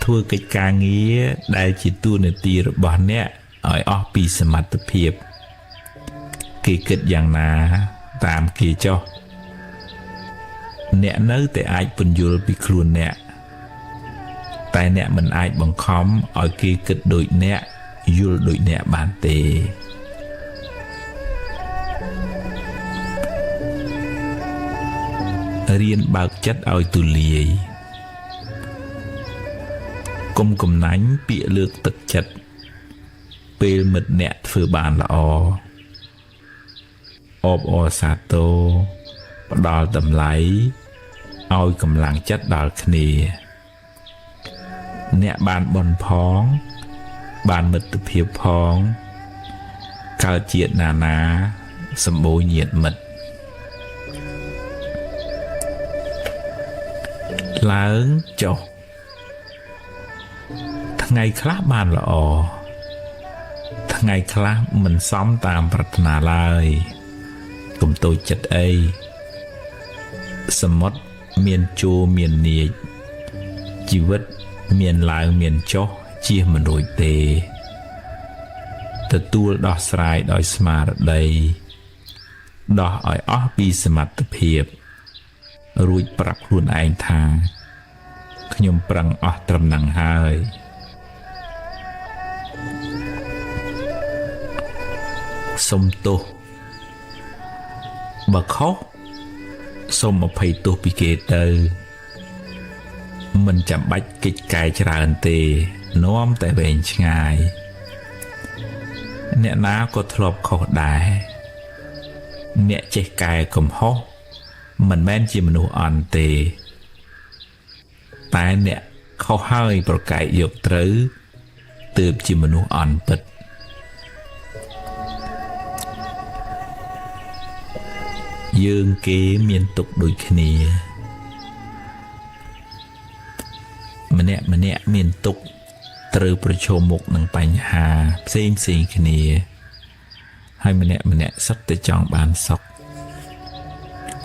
ធ្វើកិច្ចការងារដែលជាតួនាទីរបស់អ្នកឲ្យអស់ពីសមត្ថភាពគេគិតយ៉ាងណាតាមគេចុះ អ្នកនៅតែអាចពន្យល់ពីខ្លួនអ្នកតែអ្នកមិនអាចបង្ខំឲ្យគេគិតដូចអ្នកយល់ដូចអ្នកបានទេរៀនបើកចិត្តឲ្យទូលាយកុំកំណាញ់ពាក្យលើកទឹកចិត្តពេលមិត្តអ្នកធ្វើបានល្អអបអរសាទរផ្ដល់តម្លៃឲ្យកម្លាំងចិត្តដល់គ្នាអ្នកបានបន់ផងបានមិត្តភាពផងកើតជាតិណាសម្បូរញាតិមិត្តឡើងចុះថ្ងៃខ្លះបានល្អថ្ងៃខ្លះមិនសមតាមប្រាថ្នាឡើយកុំតូចចិត្តអីសមុទ្រមានជួរមាននាចជីវិតមានឡើងមានចុះជៀសមិនរួចទេទទួលដោះស្រាយដោយស្មារតីដោះឲ្យអស់ពីសមត្ថភាពរួចប្រាប់ខ្លួនឯងថាខ្ញុំប្រឹងអស់ត្រឹមហ្នឹងហើយសុំទោសបើខុសសូមអភ័យទោសពីគេទៅមិនចាំបាច់កិច្ចកែច្រើនទេនាំតែវែងឆ្ងាយអ្នកណាក៏ធ្លាប់ខុសដែរអ្នកចេះកែកំហុសមិនមែនជាមនុស្សអន់ទេតែអ្នកខុសហើយប្រកែកយកត្រូវទើបជាមនុស្សអន់ពិតយើងគេមានទុកដូចគ្នាម្នាក់មានទុកត្រូវប្រឈមមុខនឹងបញ្ហាផ្សេងគ្នាហើយម្នាក់សុទ្ធតែចង់បានសុខ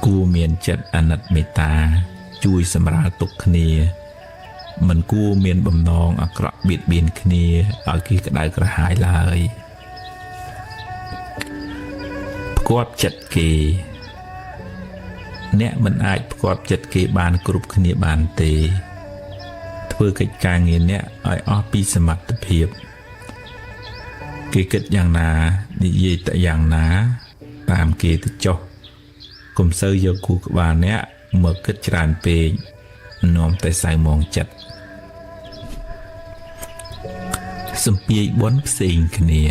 គួរមានចិត្តអាណិតមេត្តាជួយសម្រាលទុក្ខគ្នាមិនគួរមានបំណងអាក្រក់បៀតបៀនគ្នាឲ្យគេក្តៅក្រហាយឡើយផ្គាប់ចិត្តគេអ្នកមិនអាចផ្គាប់ចិត្តគេបានគ្រប់គ្នាបានទេធ្វើកិច្ចការងារអ្នកឲ្យអស់ពីសមត្ថភាពគេគិតយ៉ាងណានិយាយតែយ៉ាងណាតាមគេទៅចុះកុំសូវយកគូក្បាលអ្នកមកគិតច្រើនពេកនាំតែសៅមងចិត្តសំពាយបនផ្សេងគ្នា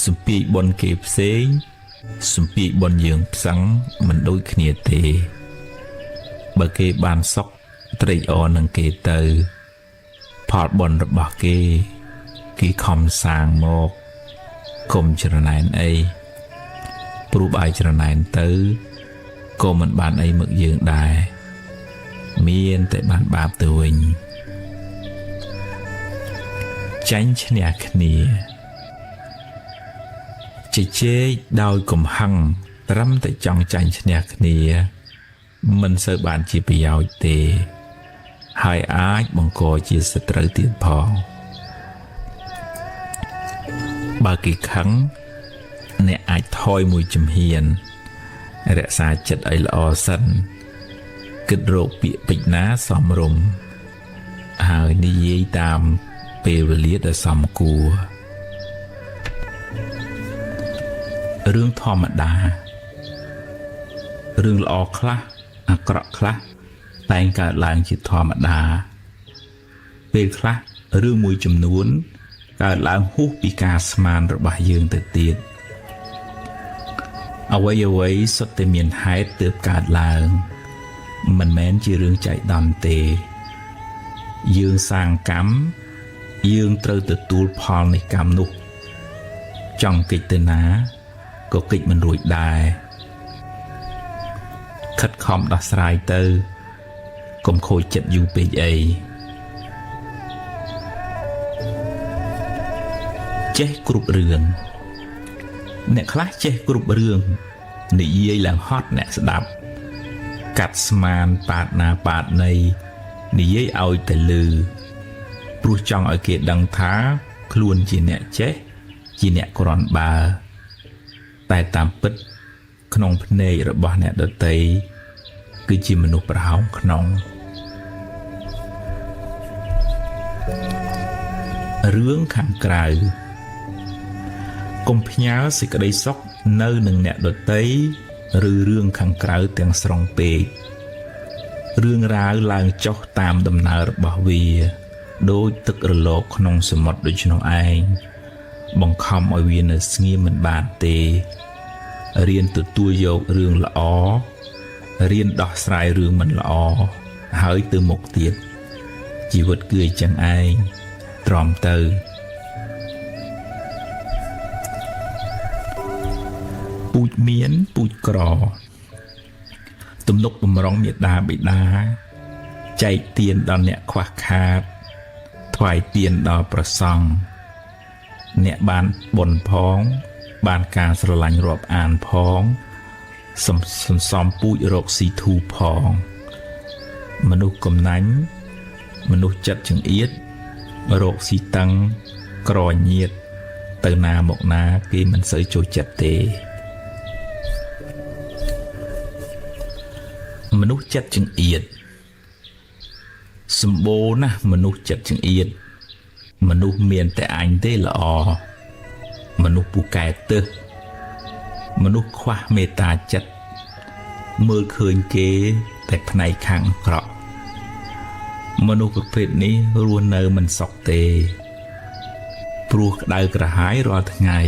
សំពាយបនគេផ្សេងសំពាយបនយើងផ្សឹងមិនដូចគ្នាទេបើគេបានសុខត្រេកអរនឹងគេទៅផលបនរបស់គេខំសាងមកកុំច្រណែនអីព្រោះបាយច្រណែនទៅក៏មិនបានអីមកយើងដែរមានតែបានបាបទៅវិញចាញ់ឈ្នះគ្នាជជែកដោយកំហឹងត្រឹមតែចង់ចាញ់ឈ្នះគ្នាមិនសូវបានជាប្រយោជន៍ទេហើយអាចបង្កជាសត្រូវទៀតផងបើគេខឹងអ្នកអាចថយមួយជំហានរក្សាចិត្តឲ្យល្អសិនគិតរកពាក្យពេចន៍ណាសមរម្យហើយនិយាយតាមពេលវេលាដែលសមគួររឿងធម្មតារឿងល្អខ្លះអាក្រក់ខ្លះតែងកើតឡើងជាធម្មតាពេលខ្លះរឿងមួយចំនួនកើតឡើងហួសពីការស្មានរបស់យើងទៅទៀតអ្វីសុទ្ធតែមានហេតុទើបកើតឡើងមិនមែនជារឿងចៃដន្យទេយើងសាងកម្មយើងត្រូវទទួលផលនៃកម្មនោះចង់កិច្ចទៅណាក៏កិច្ចមិនរួចដែរខិតខំដោះស្រាយទៅកុំខូចចិត្តយូរពេកអីចេះគ្រប់រឿងអ្នកខ្លះចេះគ្រប់រឿងនិយាយឡើងហត់អ្នកស្ដាប់កាត់ស្មានប៉ាតណាប៉ាតណីនិយាយឲ្យតែលឺព្រោះចង់ឲ្យគេដឹងថាខ្លួនជាអ្នកចេះជាអ្នកក្រាន់បើតែតាមពិតក្នុងភ្នែករបស់អ្នកដទៃ គឺជាមនុស្សប្រហោងក្នុងរឿងខាងក្រៅកុំផ្ញើសេចក្តីសុខនៅនឹងអ្នកដទៃឬរឿងខាងក្រៅទាំងស្រុងពេករឿងរ៉ាវឡើងចុះតាមដំណើររបស់វាដូចទឹករលកក្នុងសមុទ្រដូច្នោះឯងបង្ខំឲ្យវានៅស្ងៀមមិនបានទេរៀនទទួលយករឿងល្អរៀនដោះស្រាយរឿងមិនល្អហើយទៅមុខទៀតជីវិតគឺអញ្ចឹងឯងទ្រាំទៅពូជមានពូជក្រទំនុកបំរុងមេដាបិតាចែកទានដល់អ្នកខ្វះខាតថ្វាយទានដល់ព្រះសង្ឃអ្នកបានបុណ្យផងបានការស្រឡាញ់រាប់អានផងសន្សំពូជរកស៊ីធូផងមនុស្សកំណាញ់មនុស្សចិត្តចង្អៀតរកស៊ីតឹងក្រញៀតទៅណាមកណាគេមិនសូវចូលចិត្តទេមនុស្សចិត្តចង្អៀតសម្បូរណាស់មនុស្សចិត្តចង្អៀតមនុស្សមានតែអញទេល្អមនុស្សពូកែទឹះមនុស្សខ្វះមេត្តាចិត្តមើលឃើញគេតែផ្នែកខាងអាក្រក់មនុស្សប្រភេទនេះរស់នៅមិនសុខទេព្រោះក្តៅក្រហាយរាល់ថ្ងៃ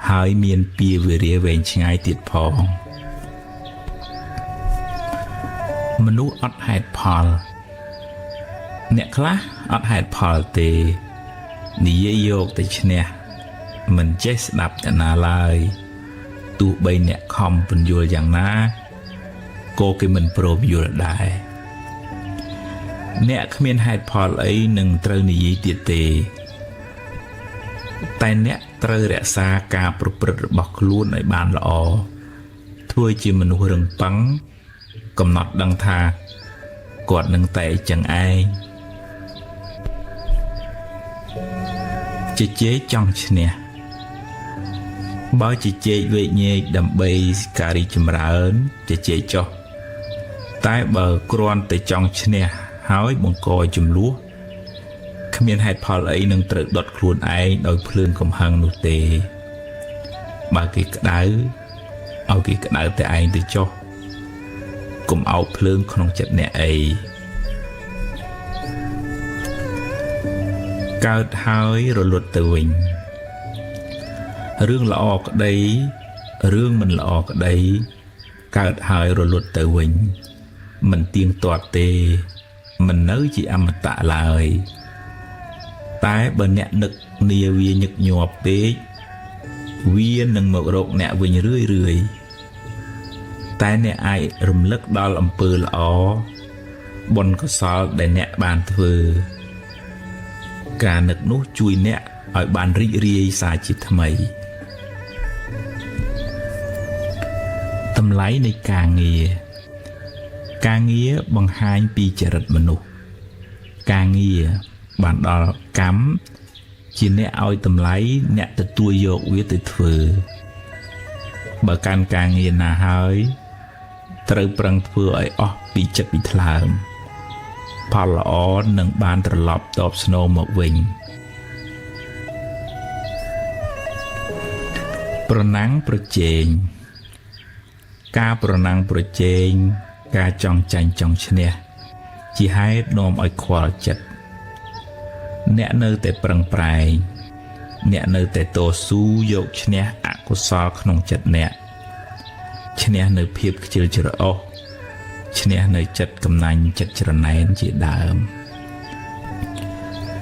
ហើយមានពៀវេរាវែងឆ្ងាយទៀតផងមនុស្សអត់ហេតុផលអ្នកខ្លះអត់ហេតុផលទេនិយាយយកតែឈ្នះមិនចេះស្ដាប់អ្នកណាឡើយទោះបីអ្នកខំពន្យល់យ៉ាងណាក៏គេមិនព្រមយល់ដែរអ្នកគ្មានហេតុផលអីនឹងត្រូវនិយាយទៀតទេតែអ្នកត្រូវរក្សាការប្រព្រឹត្តរបស់ខ្លួនឲ្យបានល្អធ្វើជាមនុស្សរឹងប៉ឹងកំណត់ដឹងថាគាត់នឹងតែចឹងឯងជជែកចង់ឈ្នះបើជជែកវែកញែកដើម្បីការរីចម្រើនជជែកចុះតែបើគ្រាន់តែចង់ឈ្នះហើយបង្កចំនួនគ្មានហេតុផលអីនឹងត្រូវដុតខ្លួនឯងដោយភ្លើងកំហឹងនោះទេបើគេក្តៅឲ្យគេក្តៅតែឯងទៅចុះកុំអោបភ្លើងក្នុងចិត្តអ្នកអីកើតហើយរលត់ទៅវិញរឿងល្អក្តីរឿងមិនល្អក្តីកើតហើយរលត់ទៅវិញមិនទៀងទាត់ទេមិននៅជាអមតៈឡើយតែបើអ្នកនឹកនាវាញឹកញាប់ពេកវានឹងមករកអ្នកវិញរឿយតែអ្នកអាចរំលឹកដល់អំពើល្អបុណ្យកុសលដែលអ្នកបានធ្វើការនឹកនោះជួយអ្នកឲ្យបានរីករាយសាជាថ្មីតម្លៃនៃការងារបង្ហាញពីចរិតមនុស្សការងារបានដល់កម្មជាអ្នកឲ្យតម្លៃអ្នកទទួលយកវាទៅធ្វើបើកាន់ការងារណាហើយត្រូវប្រឹងធ្វើឲ្យអស់ពីចិត្តពីថ្លើមផលល្អនឹងបានត្រឡប់តបស្នងមកវិញប្រណាំងប្រជែងការប្រណាំងប្រជែងការចង់ចាញ់ចង់ឈ្នះជាហេតុនាំឲ្យខ្វល់ចិត្តអ្នកនៅតែប្រឹងប្រែងអ្នកនៅតែតស៊ូយកឈ្នះអកុសលក្នុងចិត្តអ្នកឈ្នះនៅភាពខ្ជិលច្រអូសឈ្នះនៅចិត្តកំណាញ់ចិត្តច្រណែនជាដើម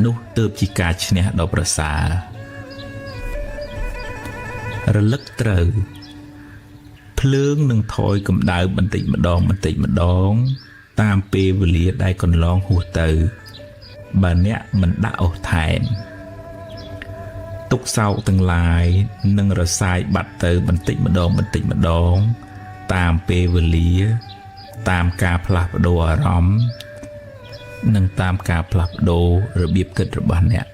នោះទើបជាការឈ្នះដ៏ប្រសើររលឹកត្រូវភ្លើងនឹងថយកម្ដៅបន្តិចម្ដងតាមពេលវេលាដែលកន្លងហួសទៅបើអ្នកមិនដាក់អស់ថែមទុកសោកទាំងឡាយនឹងរសាយបាត់ទៅបន្តិចម្ដងតាមពេលវេលាតាមការផ្លាស់ប្ដូរអារម្មណ៍និងតាមការផ្លាស់ប្ដូររបៀបគិតរបស់អ្នក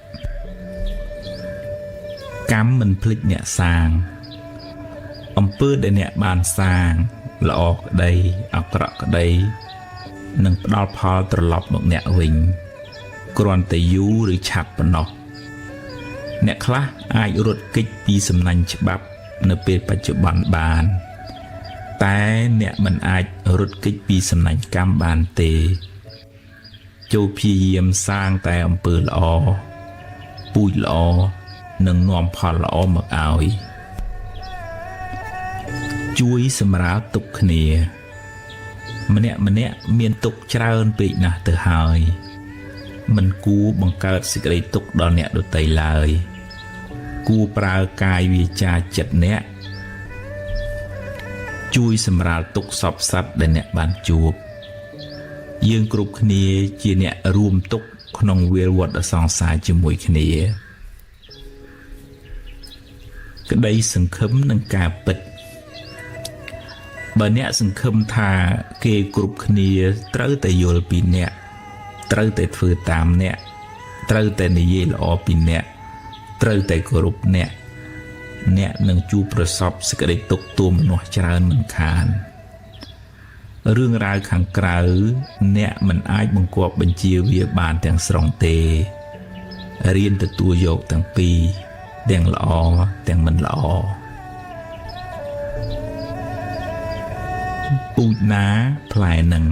កម្មមិនភ្លេចអ្នកសាង អំពើដែលអ្នកបានសាងល្អក្តីអាក្រក់ក្តីនឹងផ្ដល់ផលត្រឡប់មកអ្នកវិញគ្រាន់តែយូរឬឆាប់ប៉ុណ្ណោះអ្នកខ្លះអាចរត់គេចពីសំណាញ់ច្បាប់នៅពេលបច្ចុប្បន្នបានតែអ្នកមិនអាចរត់គេចពីសំណាញ់កម្មបានទេចូលព្យាយាមសាងតែអំពើល្អពូជល្អនិងនាំផលល្អមកឲ្យជួយសម្រាលទុកគ្នាម្នាក់មានទុកច្រើនពេកណាស់ទៅហើយមិនគួរបង្កើតសេចក្តីទុកដល់អ្នកដទៃឡើយគួរប្រើកាយវាចាចិត្តអ្នកជួយសម្រាលទុកសពសត្វដែលអ្នកបានជួបយើងគ្រប់គ្នាជាអ្នករួមទុកក្នុងវាលវដ្តសង្សារជាមួយគ្នាក្តីសង្ឃឹមនឹងការពិតបើអ្នកសង្ឃឹមថាគេគ្រប់គ្នាត្រូវតែយល់ពីអ្នកត្រូវតែធ្វើតាមអ្នកត្រូវតែនិយាយល្អពីអ្នកត្រូវតែគោរពអ្នកនឹងជួបប្រសពសេចក្តីទុក្ខទួមនោះច្រើនមិនខានរឿងរ៉ាវខាងក្រៅអ្នកមិនអាចបង្គាប់បញ្ជាវាបានទាំងស្រុងទេរៀនទទួលយកទាំងពីរទាំងល្អទាំងមិនល្អពូជណាផ្លែនឹង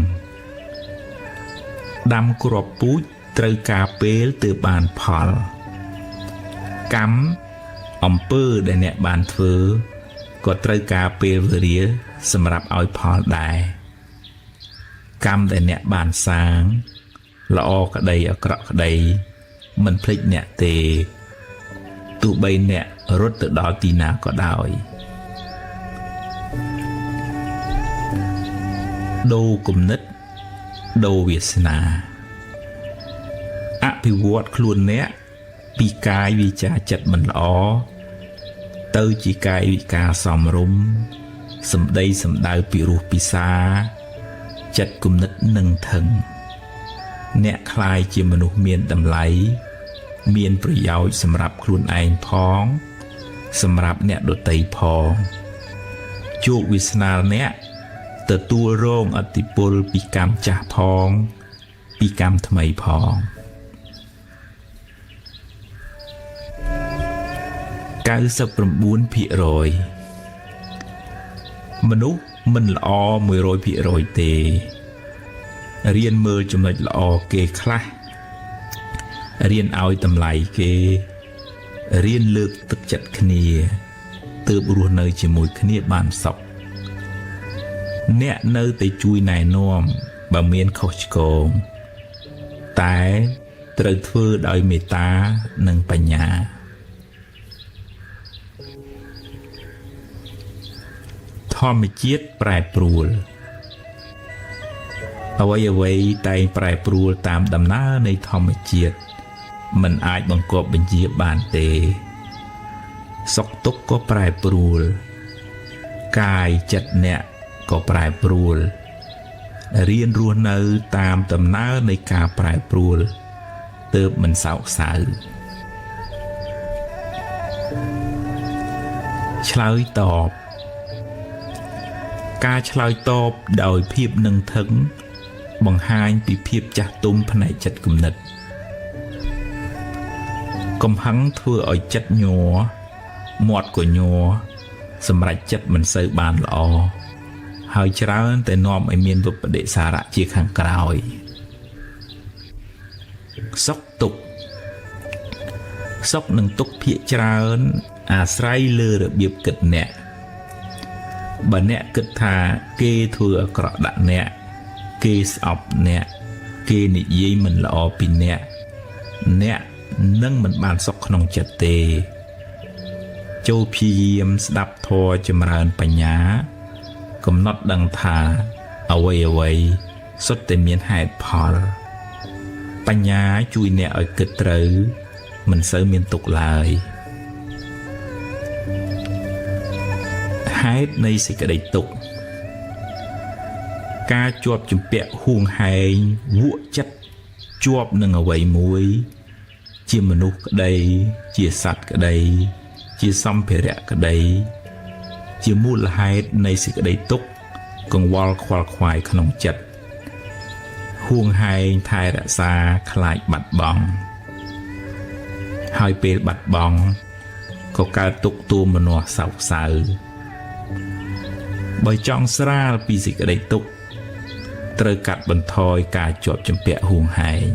ដាំគ្រាប់ពូជត្រូវការពេលទើបបានផលកម្មអំពើដែលអ្នកបានធ្វើក៏ត្រូវការពេលវេលាសម្រាប់ឲ្យផលដែរកម្មដែលអ្នកបានសាងល្អក្តីអាក្រក់ក្តីមិនភ្លេចអ្នកទេទោះបីអ្នករត់ទៅដល់ទីណាក៏ដោយដូរគំនិតដូរវាសនាអភិវឌ្ឍខ្លួនអ្នកពីកាយវាចាចិត្តមិនល្អទៅជាកាយវិការសមរម្យសម្ដីសម្ដៅពីរោះពិសាចិត្តគំនិតនឹងថឹងអ្នកคล้ายជាមនុស្សមានតម្លៃមានប្រយោជន៍សម្រាប់ខ្លួនឯងផងសម្រាប់អ្នកដទៃផងជោគវាសនាអ្នកទទួលរងឥទ្ធិពលពីកម្មចាស់ផងពីកម្មថ្មីផង99% មនុស្សមិនល្អ 100% ទេរៀនមើលចំណុចល្អគេខ្លះរៀនឲ្យតម្លៃគេរៀនលើកទឹកចិត្តគ្នាទើបរស់នៅជាមួយគ្នាបានសុខអ្នកនៅតែជួយណែនាំបើមានខុសឆ្គងតែត្រូវធ្វើដោយមេត្តានិងបញ្ញាធម្មជាតិប្រែប្រួលអ្វីតែងប្រែប្រួលតាមដំណើរនៃធម្មជាតិមិនអាចបង្គាប់បញ្ជាបានទេសុខទុក្ខក៏ប្រែប្រួលកាយចិត្តអ្នកក៏ប្រែប្រួលរៀនរស់នៅតាមដំណើរនៃការប្រែប្រួលទើបមិនសោកសៅឆ្លើយតបការឆ្លើយតបដោយភាពនឹងថឹងបង្ហាញពីភាពចាស់ទុំផ្នែកចិត្តគំនិតកំហឹងធ្វើឲ្យចិត្តញ័រមាត់ក៏ញ័រសម្រេចចិត្តមិនសូវបានល្អហើយច្រើនតែនាំឲ្យមានវិបដិសារៈជាខាងក្រោយសុខទុក្ខសុខនិងទុក្ខភាគច្រើនអាស្រ័យលើរបៀបគិតអ្នកបើអ្នកគិតថាគេធ្វើអាក្រក់ដាក់អ្នកគេស្អប់អ្នកគេនិយាយមិនល្អពីអ្នកនឹងមិនបានសុខក្នុងចិត្តទេចូលព្យាយាមស្ដាប់ធម៌ចម្រើនបញ្ញាកំណត់ដឹងថាអ្វីសុទ្ធតែមានហេតុផលបញ្ញាជួយអ្នកឲ្យគិតត្រូវមិនសូវមានទុក្ខឡើយហេតុនៃសេចក្តីទុក្ខការជាប់ជំពាក់ហួងហែងវក់ចិត្តជាប់នឹងអ្វីមួយជាមនុស្សក្តីជាសត្វក្តីជាសម្ភារៈក្តី ជាមូលហេតុនៃសេចក្តីទុក្ខកង្វល់ខ្វល់ខ្វាយក្នុងចិត្តហួងហែងថែរក្សាខ្លាចបាត់បង់ហើយពេលបាត់បង់ក៏កើតទុក្ខទូមនាស់សោកសៅបើចង់ស្រាលពីសេចក្តីទុក្ខត្រូវកាត់បន្ថយការជាប់ជំពាក់ហួងហែង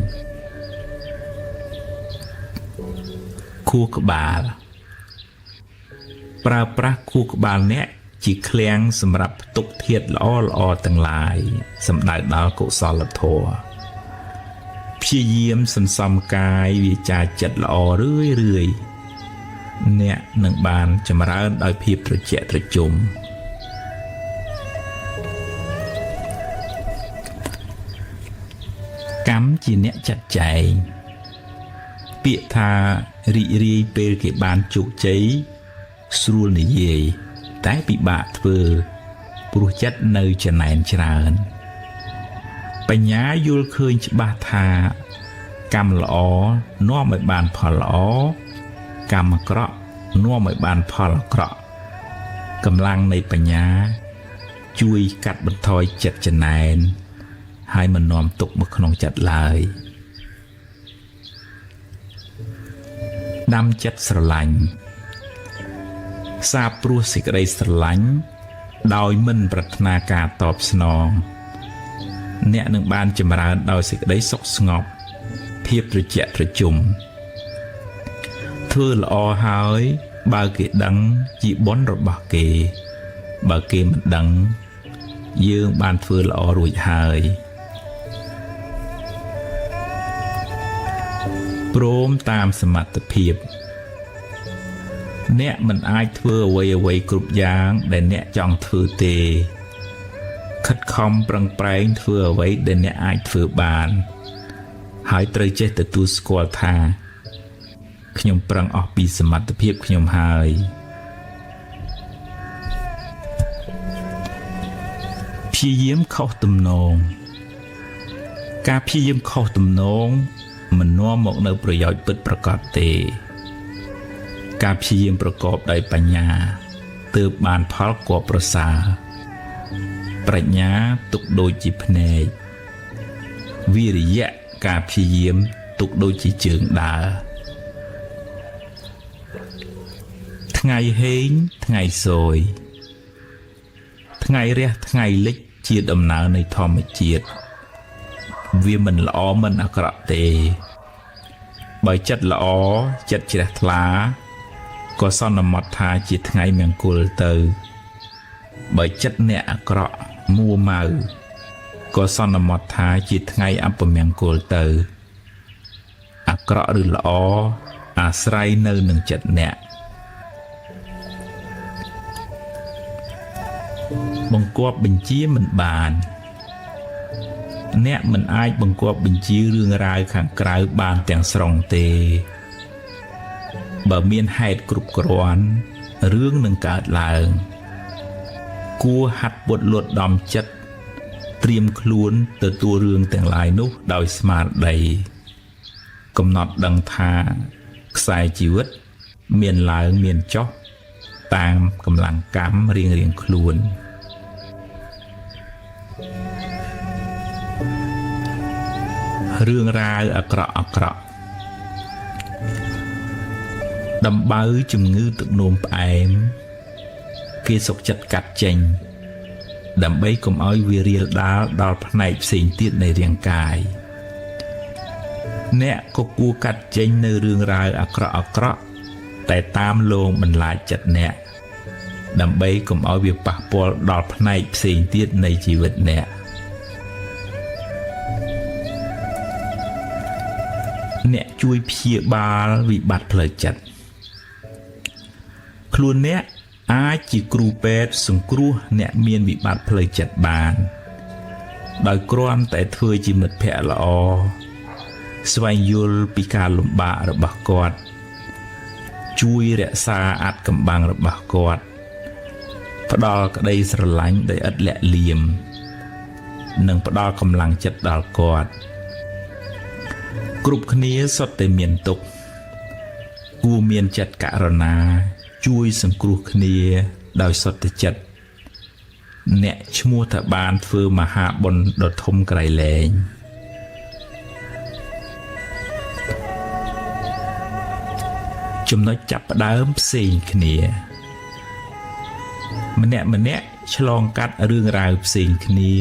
ខួរក្បាលប្រើប្រាស់ខួរក្បាលអ្នកជាឃ្លាំងសម្រាប់ផ្ទុកធាតុល្អៗទាំងឡាយសម្ដៅដល់កុសលធម៌ព្យាយាមសន្សំកាយវាចាចិត្តល្អរឿយអ្នកនឹងបានចម្រើនដោយភាពត្រជាក់ត្រជុំកម្មជាអ្នកចាត់ចែងពាក្យថារីករាយពេលគេបានជោគជ័យស្រួលនិយាយតែពិបាកធ្វើព្រោះចិត្តនៅចំណែនច្រើនបញ្ញាយល់ឃើញច្បាស់ថាកម្មល្អនាំឲ្យបានផលល្អកម្មអាក្រក់នាំឲ្យបានផលអាក្រក់កម្លាំងនៃបញ្ញាជួយកាត់បន្ថយចិត្តចំណែនហើយមិននាំទុក្ខមកក្នុងចិត្តឡើយដាំចិត្តស្រឡាញ់សាបព្រោះសេចក្តីស្រឡាញ់ដោយមិនប្រាថ្នាការតបស្នងអ្នកនឹងបានចម្រើនដោយសេចក្តីសុខស្ងប់ភាពត្រជាក់ត្រជុំធ្វើល្អហើយបើគេដឹងជាបុណ្យរបស់គេបើគេមិនដឹងយើងបានធ្វើល្អរួចហើយព្រមតាមសមត្ថភាពអ្នកមិនអាចធ្វើអ្វីគ្រប់យ៉ាងដែលអ្នកចង់ធ្វើទេខិតខំប្រឹងប្រែងធ្វើអ្វីដែលអ្នកអាចធ្វើបានហើយត្រូវចេះទទួលស្គាល់ថាខ្ញុំប្រឹងអស់ពីសមត្ថភាពខ្ញុំហើយព្យាយាមខុសទំនងការព្យាយាមខុសទំនងមិននាំមកនៅប្រយោជន៍ពិតប្រាកដទេការព្យាយាមប្រកបដោយបញ្ញាទើបបានផលគបប្រសើរប្រាជ្ញាទុកដូចជាភ្នែកវិរិយៈការព្យាយាមទុកដូចជាជើងដើរថ្ងៃហេងថ្ងៃសោយថ្ងៃរះថ្ងៃលិចជាដំណើរនៃធម្មជាតិវាមិនល្អមិនអាក្រក់ទេបើចិត្តល្អចិត្តជ្រះថ្លាក៏សន្មត់ថាជាថ្ងៃមង្គលទៅបើចិត្តអ្នកអាក្រក់មួម៉ៅក៏សន្មត់ថាជាថ្ងៃអពមង្គលទៅអាក្រក់ឬល្អអាស្រ័យនៅនឹងចិត្តអ្នកបង្គាប់បញ្ជាមិនបានអ្នកមិនអាចបង្គាប់បញ្ជារឿងរ៉ាវខាងក្រៅបានទាំងស្រុងទេបើមានហេតុគ្រប់គ្រាន់រឿងនឹងកើតឡើងគួរហាត់ពុតលួតដំចិត្តត្រៀមខ្លួនទទួលរឿងទាំងឡាយនោះដោយស្មារតីកំណត់ដឹងថាខ្សែជីវិតមានឡើងមានចុះតាមកម្លាំងកម្មរៀងខ្លួនរឿងរ៉ាវអាក្រក់ដំបៅជំងឺទឹកនោមផ្អែមគេសុខចិត្តកាត់ចេញដើម្បីកុំឲ្យវារាលដាលដល់ផ្នែកផ្សេងទៀតនៃរាងកាយអ្នកក៏គួរកាត់ចេញនៅរឿងរ៉ាវអាក្រក់តែតាមលងបន្លាចចិត្តអ្នកដើម្បីកុំឲ្យវាប៉ះពាល់ដល់ផ្នែកផ្សេងទៀតនៃជីវិតអ្នកអ្នកជួយព្យាបាលវិបត្តិផ្លូវចិត្តខ្លួនអ្នកអាចជាគ្រូពេទ្យសង្គ្រោះអ្នកមានវិបត្តិផ្លូវចិត្តបានដោយគ្រាន់តែធ្វើជាមិត្តភក្តិល្អស្វែងយល់ពីការលំបាករបស់គាត់ជួយរក្សាអត្ថកម្បាំងរបស់គាត់ផ្ដល់ក្តីស្រឡាញ់ដោយឥតលាក់លៀមនិងផ្ដល់កម្លាំងចិត្តដល់គាត់គ្រប់គ្នាសុទ្ធតែមានទុក្ខគួរមានចិត្តករុណាជួយសង្គ្រោះគ្នា ដោយសុទ្ធចិត្តអ្នកឈ្មោះថាបានធ្វើមហាបុណ្យដ៏ធំក្រៃលែងចំណុចចាប់ផ្ដើមផ្សេងគ្នាម្នាក់ឆ្លងកាត់រឿងរ៉ាវផ្សេងគ្នា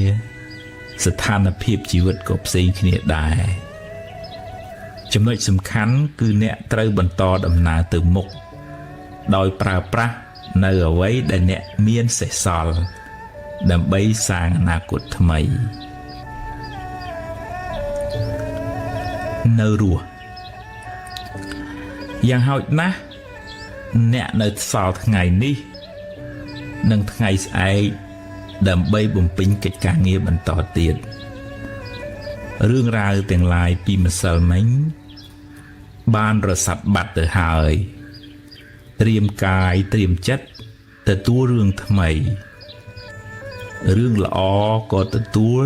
ស្ថានភាពជីវិតក៏ផ្សេងគ្នាដែរចំណុចសំខាន់គឺអ្នកត្រូវបន្តដំណើរទៅមុខដោយប្រើប្រាស់នៅអ្វីដែលអ្នកមានសេះសល់ដើម្បីសាងអនាគតថ្មីនៅរស់យ៉ាងហោចណាស់អ្នកនៅសល់ថ្ងៃនេះនិងថ្ងៃស្អែកដើម្បីបំពេញកិច្ចការងារបន្តទៀតរឿងរ៉ាវទាំងឡាយពីម្សិលមិញបានរសាត់បាត់ទៅហើយត្រៀមកាយត្រៀមចិត្តទទួលរឿងថ្មីរឿងល្អក៏ទទួល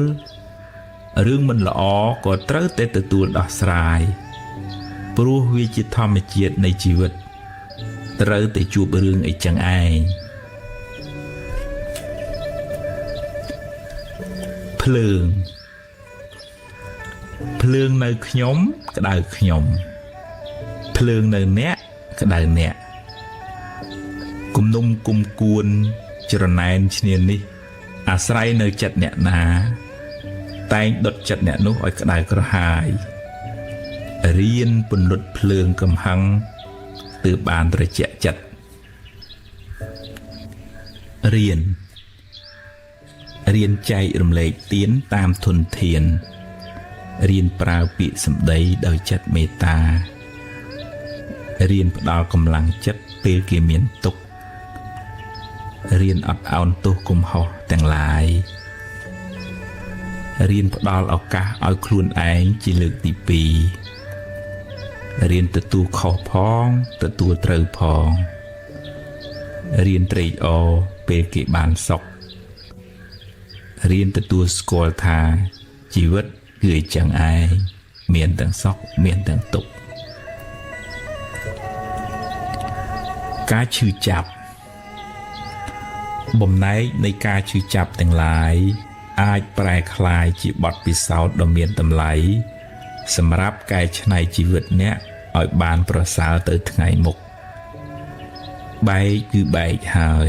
រឿងមិនល្អក៏ត្រូវតែទទួលដោះស្រាយព្រោះវាជាធម្មជាតិនៃជីវិតត្រូវតែជួបរឿងអីចឹងឯងភ្លើងនៅខ្ញុំក្តៅខ្ញុំភ្លើងនៅអ្នកក្តៅអ្នកគំនុំគុំគួនច្រណែនឈ្នានេះអាស្រ័យនៅចិត្តអ្នកណាតែងដុតចិត្តអ្នកនោះឲ្យក្តៅក្រហាយរៀនពន្លត់ភ្លើងកំហឹងទើបបានត្រជាក់ចិត្តរៀនចែករំលែកទានតាមធនធានរៀនប្រើពាក្យសម្ដីដោយចិត្តមេត្តារៀនផ្ដល់កម្លាំងចិត្តពេលគេមានទុក្ខរៀនអត់ឱនទោសកំហុសទាំងឡាយរៀនផ្ដល់ឱកាសឲ្យខ្លួនឯងជាលើកទី2រៀនទទួលខុសផងទទួលត្រូវផងរៀនត្រេកអរពេលគេបានសុខរៀនទទួលស្គាល់ថាជីវិតគឺអញ្ចឹងឯងមានទាំងសុខមានទាំងទុក្ខការឈឺចាប់បំណែកនៃការឈឺចាប់ទាំងឡាយអាចប្រែក្លាយជាបទពិសោធន៍ដ៏មានតម្លៃសម្រាប់កែច្នៃជីវិតអ្នកឲ្យបានប្រសើរទៅថ្ងៃមុខបែកគឺបែកហើយ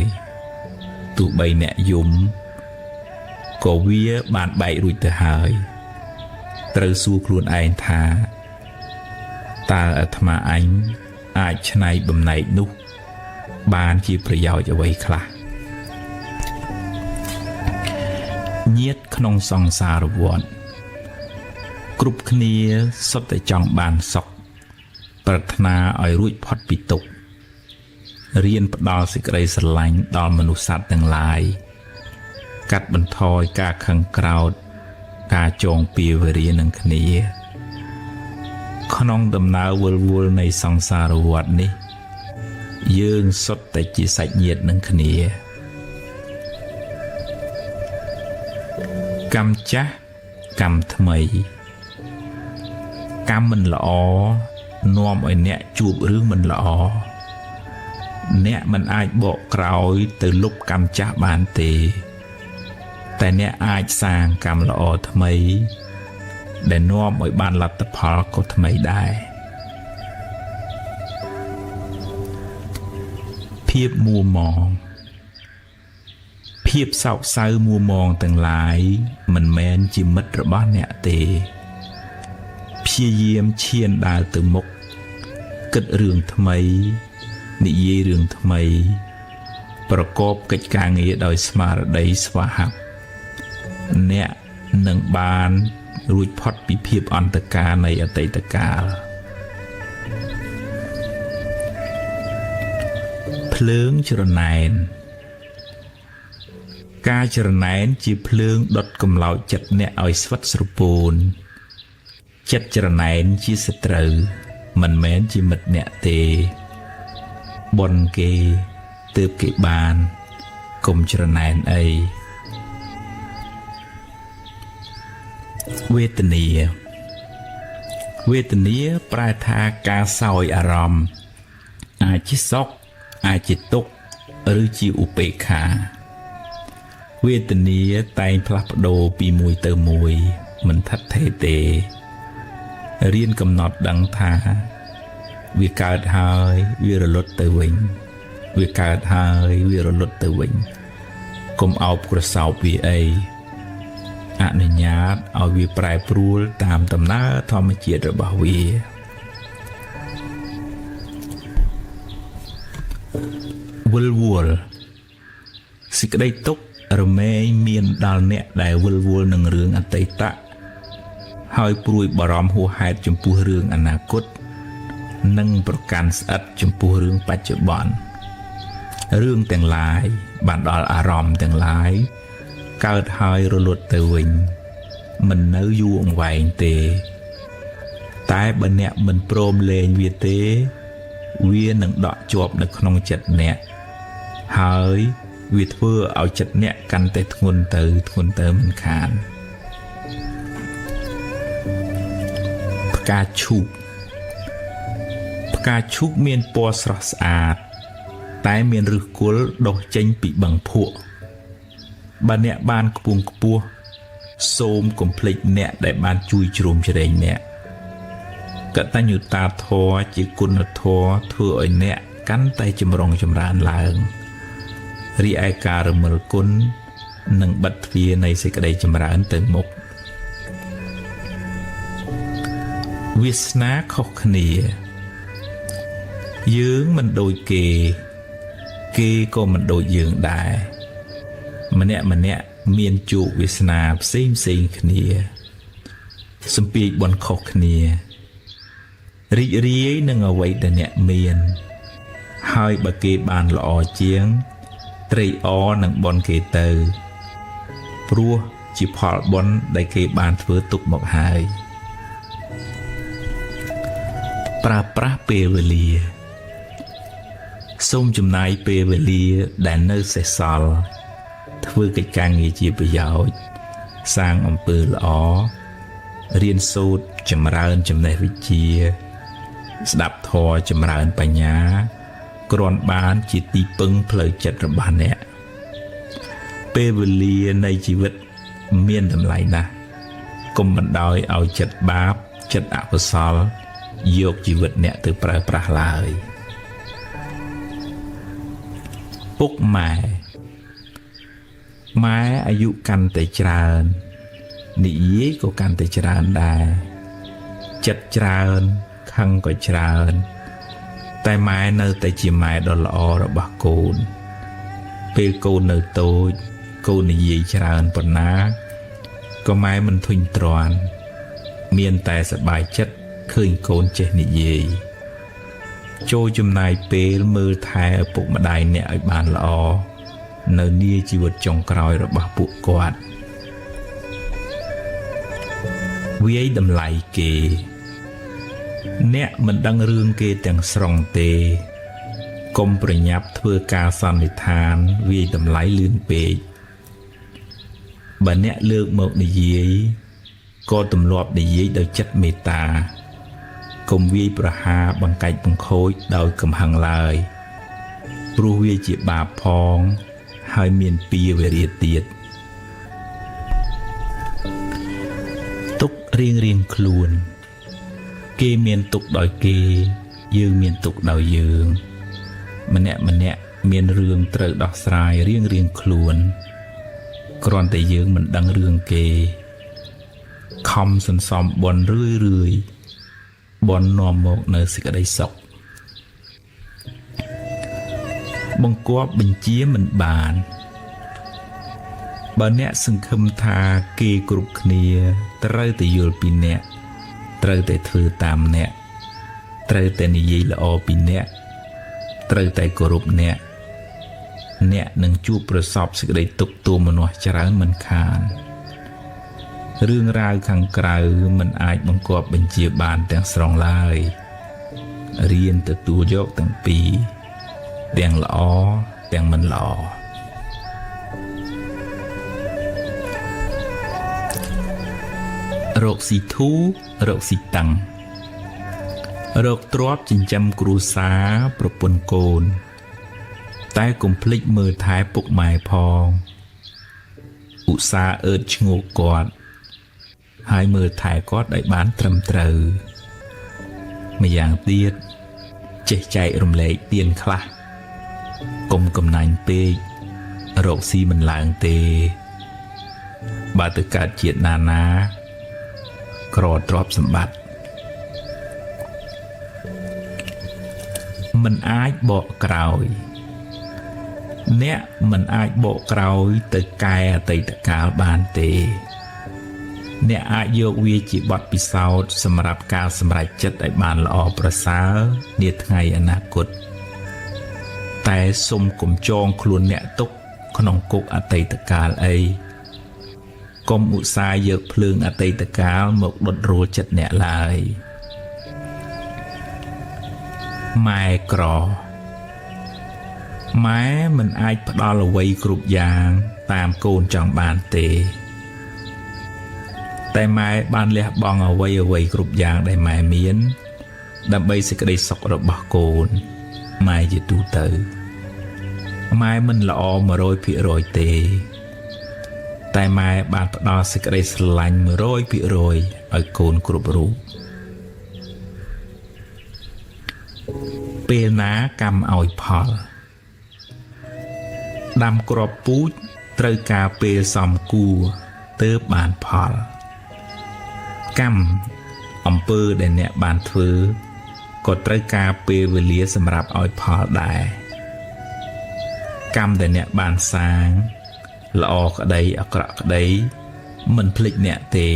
ទោះបីអ្នកយំក៏វាបានបែករួចទៅហើយត្រូវសួរខ្លួនឯងថាតើអាត្មាអញអាចច្នៃបំណែកនោះបានជាប្រយោជន៍អ្វីខ្លះញាតិក្នុងសង្សារវដ្តគ្រប់គ្នាសុទ្ធតែចង់បានសុខប្រាថ្នាឲ្យរួចផុតពីទុក្ខរៀនផ្ដល់សេចក្តីស្រឡាញ់ដល់មនុស្សសត្វទាំងឡាយកាត់បន្ថយការខឹងក្រោធការចងពៀវេរានឹងគ្នាក្នុងដំណើរវិលវល់នៃសង្សារវដ្តនេះយើងសុទ្ធតែជាសាច់ញាតិនឹងគ្នាកម្មចាស់កម្មថ្មីកម្មមិនល្អនាំឲ្យអ្នកជួបរឿងមិនល្អអ្នកមិនអាចបកក្រោយទៅលុបកម្មចាស់បានទេតែអ្នកអាចសាងកម្មល្អថ្មីដែលនាំឲ្យបានលទ្ធផលក៏ថ្មីដែរភាពមួម៉ងភាពសោកសៅមួម៉ងទាំងឡាយមិនមែនជាមិត្តរបស់អ្នកទេព្យាយាមឈានដើរទៅមុខគិតរឿងថ្មីនិយាយរឿងថ្មីប្រកបកិច្ចការងារដោយស្មារតីស្វាហាប់អ្នកនឹងបានរួចផុតពីភាពអន្តការនៃអតីតកាលភ្លើងច្រណែនការច្រណែនជាភ្លើងដុតកំឡោចចិត្តអ្នកឲ្យស្វិតស្រពោនចិត្តច្រណែនជាសត្រូវមិនមែនជាមិត្តអ្នកទេបនគេទើបគេបានកុំច្រណែនអីវេទនាប្រែថាការសោយអារម្មណ៍អាចជាសុខអាចជាទុក្ខ ឬជាឧបេក្ខាវេទនាតែងផ្លាស់ប្ដូរពីមួយទៅមួយមិនថិតថេរទេរៀនកំណត់ដឹងថាវាកើតហើយវារលត់ទៅវិញវាកើតហើយវារលត់ទៅវិញកុំអោបក្រសោបវាអីអនុញ្ញាតឲ្យវាប្រែប្រួលតាមដំណើរធម្មជាតិរបស់វាវិលវល់សេចក្តីទុក្ខរមែងមានដល់អ្នកដែលវិលវល់នឹងរឿងអតីតហើយព្រួយបារម្ភហួសហេតុចំពោះរឿងអនាគតនិងប្រកាន់ស្អិតចំពោះរឿងបច្ចុប្បន្នរឿងទាំងឡាយបានដល់អារម្មណ៍ទាំងឡាយកើតហើយរលត់ទៅវិញមិននៅយូរអង្វែងទេតែបើអ្នកមិនព្រមលែងវាទេវានឹងដក់ជាប់នៅក្នុងចិត្តអ្នកហើយវាធ្វើឲ្យចិត្តអ្នកកាន់តែធ្ងន់ទៅមិនខានផ្កាឈូកមានពណ៌ស្រស់ស្អាតតែមានឫសគល់ដុះចេញពីបឹងភក់បើអ្នកបានខ្ពង់ខ្ពស់សូមកុំភ្លេចអ្នកដែលបានជួយជ្រោមជ្រែងអ្នកកតញ្ញូតាធម៌ជាគុណធម៌ធ្វើឲ្យអ្នកកាន់តែចម្រុងចម្រើនឡើងរីឯការរមិលគុណនឹងបិទទ្វារនៃសេចក្តីចម្រើនទៅមុខវាសនាខុសគ្នាយើងមិនដូចគេក៏មិនដូចយើងដែរម្នាក់មានជោគវាសនាផ្សេងគ្នាសំពីបនខុសគ្នារីករាយនឹងអ្វីដែលអ្នកមានហើយបើគេបានល្អជាងត្រេកអរនឹងបនគេទៅព្រោះជាផលបនដែលគេបានធ្វើទុកមកហើយប្រើប្រាស់ពេលវេលាសូមចំណាយពេលវេលាដែលនៅសេសសល់ធ្វើកិច្ចការងារជាប្រយោជន៍សាងអំពើល្អរៀនសូត្រចម្រើនចំណេះវិជ្ជាស្ដាប់ធម៌ចម្រើនបញ្ញាគ្រាន់បានជាទីពឹងផ្លូវចិត្តរបស់អ្នកពេលវេលានៃជីវិតមានតម្លៃណាស់កុំបណ្ដោយឲ្យចិត្តបាបចិត្តអកុសលយកជីវិតអ្នកទៅប្រើប្រាស់ឡើយពុកម៉ែអាយុកាន់តែច្រើននិយាយក៏កាន់តែច្រើនដែរចិត្តច្រើនខឹងក៏ច្រើនតែម៉ែនៅតែជាម៉ែដ៏ល្អរបស់កូនពេលកូននៅតូចកូននិយាយច្រើនប៉ុណ្ណាក៏ម៉ែមិនធុញទ្រាន់មានតែសប្បាយចិត្តឃើញកូនចេះនិយាយចូលចំណាយពេលមើលថែឪពុកម្ដាយអ្នកឲ្យបានល្អនៅនាជីវិតចុងក្រោយរបស់ពួកគាត់វាយតម្លៃគេអ្នកមិនដឹងរឿងគេទាំងស្រុងទេកុំប្រញាប់ធ្វើការសន្និដ្ឋានវាយតម្លៃលឿនពេកបើអ្នកលើកមកនិយាយក៏ទម្លាប់និយាយដោយចិត្តមេត្តាកុំវាយប្រហារបង្កាច់បង្ខូចដោយកំហឹងឡើយព្រោះវាជាបាបផងហើយមានពៀវេរាទៀតទុករៀងខ្លួនគេមានទុកដោយគេយើងមានទុកដោយយើងម្នាក់មានរឿងត្រូវដោះស្រាយរៀងខ្លួនគ្រាន់តែយើងមិនដឹងរឿងគេខំសន្សំបនរឿយបននាំមកនៅសេចក្តីសុខបង្គាប់បញ្ជាមិនបានបើអ្នកសង្ឃឹមថាគេគ្រប់គ្នាត្រូវតែយល់ពីអ្នកត្រូវតែធ្វើតាមអ្នកត្រូវតែនិយាយល្អពីអ្នកត្រូវតែគោរពអ្នកនឹងជួបប្រសពសេចក្តីទុក្ខទោមនស្សច្រើនមិនខានរឿងរ៉ាវខាងក្រៅមិនអាចបង្គាប់បញ្ជាបានទាំងស្រុងឡើយរៀនទទួលយកទាំងពីរទាំងល្អទាំងមិនល្អរកស៊ីធូរកស៊ីតាំងរកទ្រព្យចិញ្ចឹមគ្រួសារប្រពន្ធកូន តែកុំភ្លេចមើលថែពុកម៉ែផងឧស្សាហ៍អឺតឈ្ងោកគាត់ហើយមើលថែគាត់ឲ្យបានត្រឹមត្រូវម្យ៉ាងទៀតចេះចែករំលែកទានខ្លះកុំកំណាញ់ពេករកស៊ីមិនឡើងទេបើទៅកើតជាតិណាក្រទ្រព្យសម្បត្តិមិនអាចបកក្រោយអ្នកមិនអាចបកក្រោយទៅកែអតីតកាលបានទេអ្នកអាចយកវាជាបទពិសោធន៍សម្រាប់ការសម្រេចចិត្តឲ្យបានល្អប្រសើរនាថ្ងៃអនាគតតែសុំកុំចងខ្លួនអ្នកទុកក្នុងគុកអតីតកាលអីកុំឧស្សាហ៍យកភ្លើងអតីតកាលមកដុតរលចិត្តអ្នកឡើយម៉ែក្រម៉ែមិនអាចផ្ដល់អ្វីគ្រប់យ៉ាងតាមកូនចង់បានទេតែម៉ែបានលះបង់អ្វីគ្រប់យ៉ាងដែលម៉ែមានដើម្បីសេចក្តីសុខរបស់កូនម៉ែជាទូទៅម៉ែមិនល្អ 100% ទេតែម៉ែបានផ្ដល់សេចក្តីស្រឡាញ់ 100% ឲ្យកូនគ្រប់រូបពេលណាកម្មឲ្យផលដាំគ្រាប់ពូជត្រូវការពេលសមគួរទើបបានផលកម្មអំពើដែលអ្នកបានធ្វើក៏ត្រូវការពេលវេលាសម្រាប់ឲ្យផលដែរកម្មដែលអ្នកបានសាងល្អក្តីអាក្រក់ក្តីមិនភ្លេចអ្នកទេ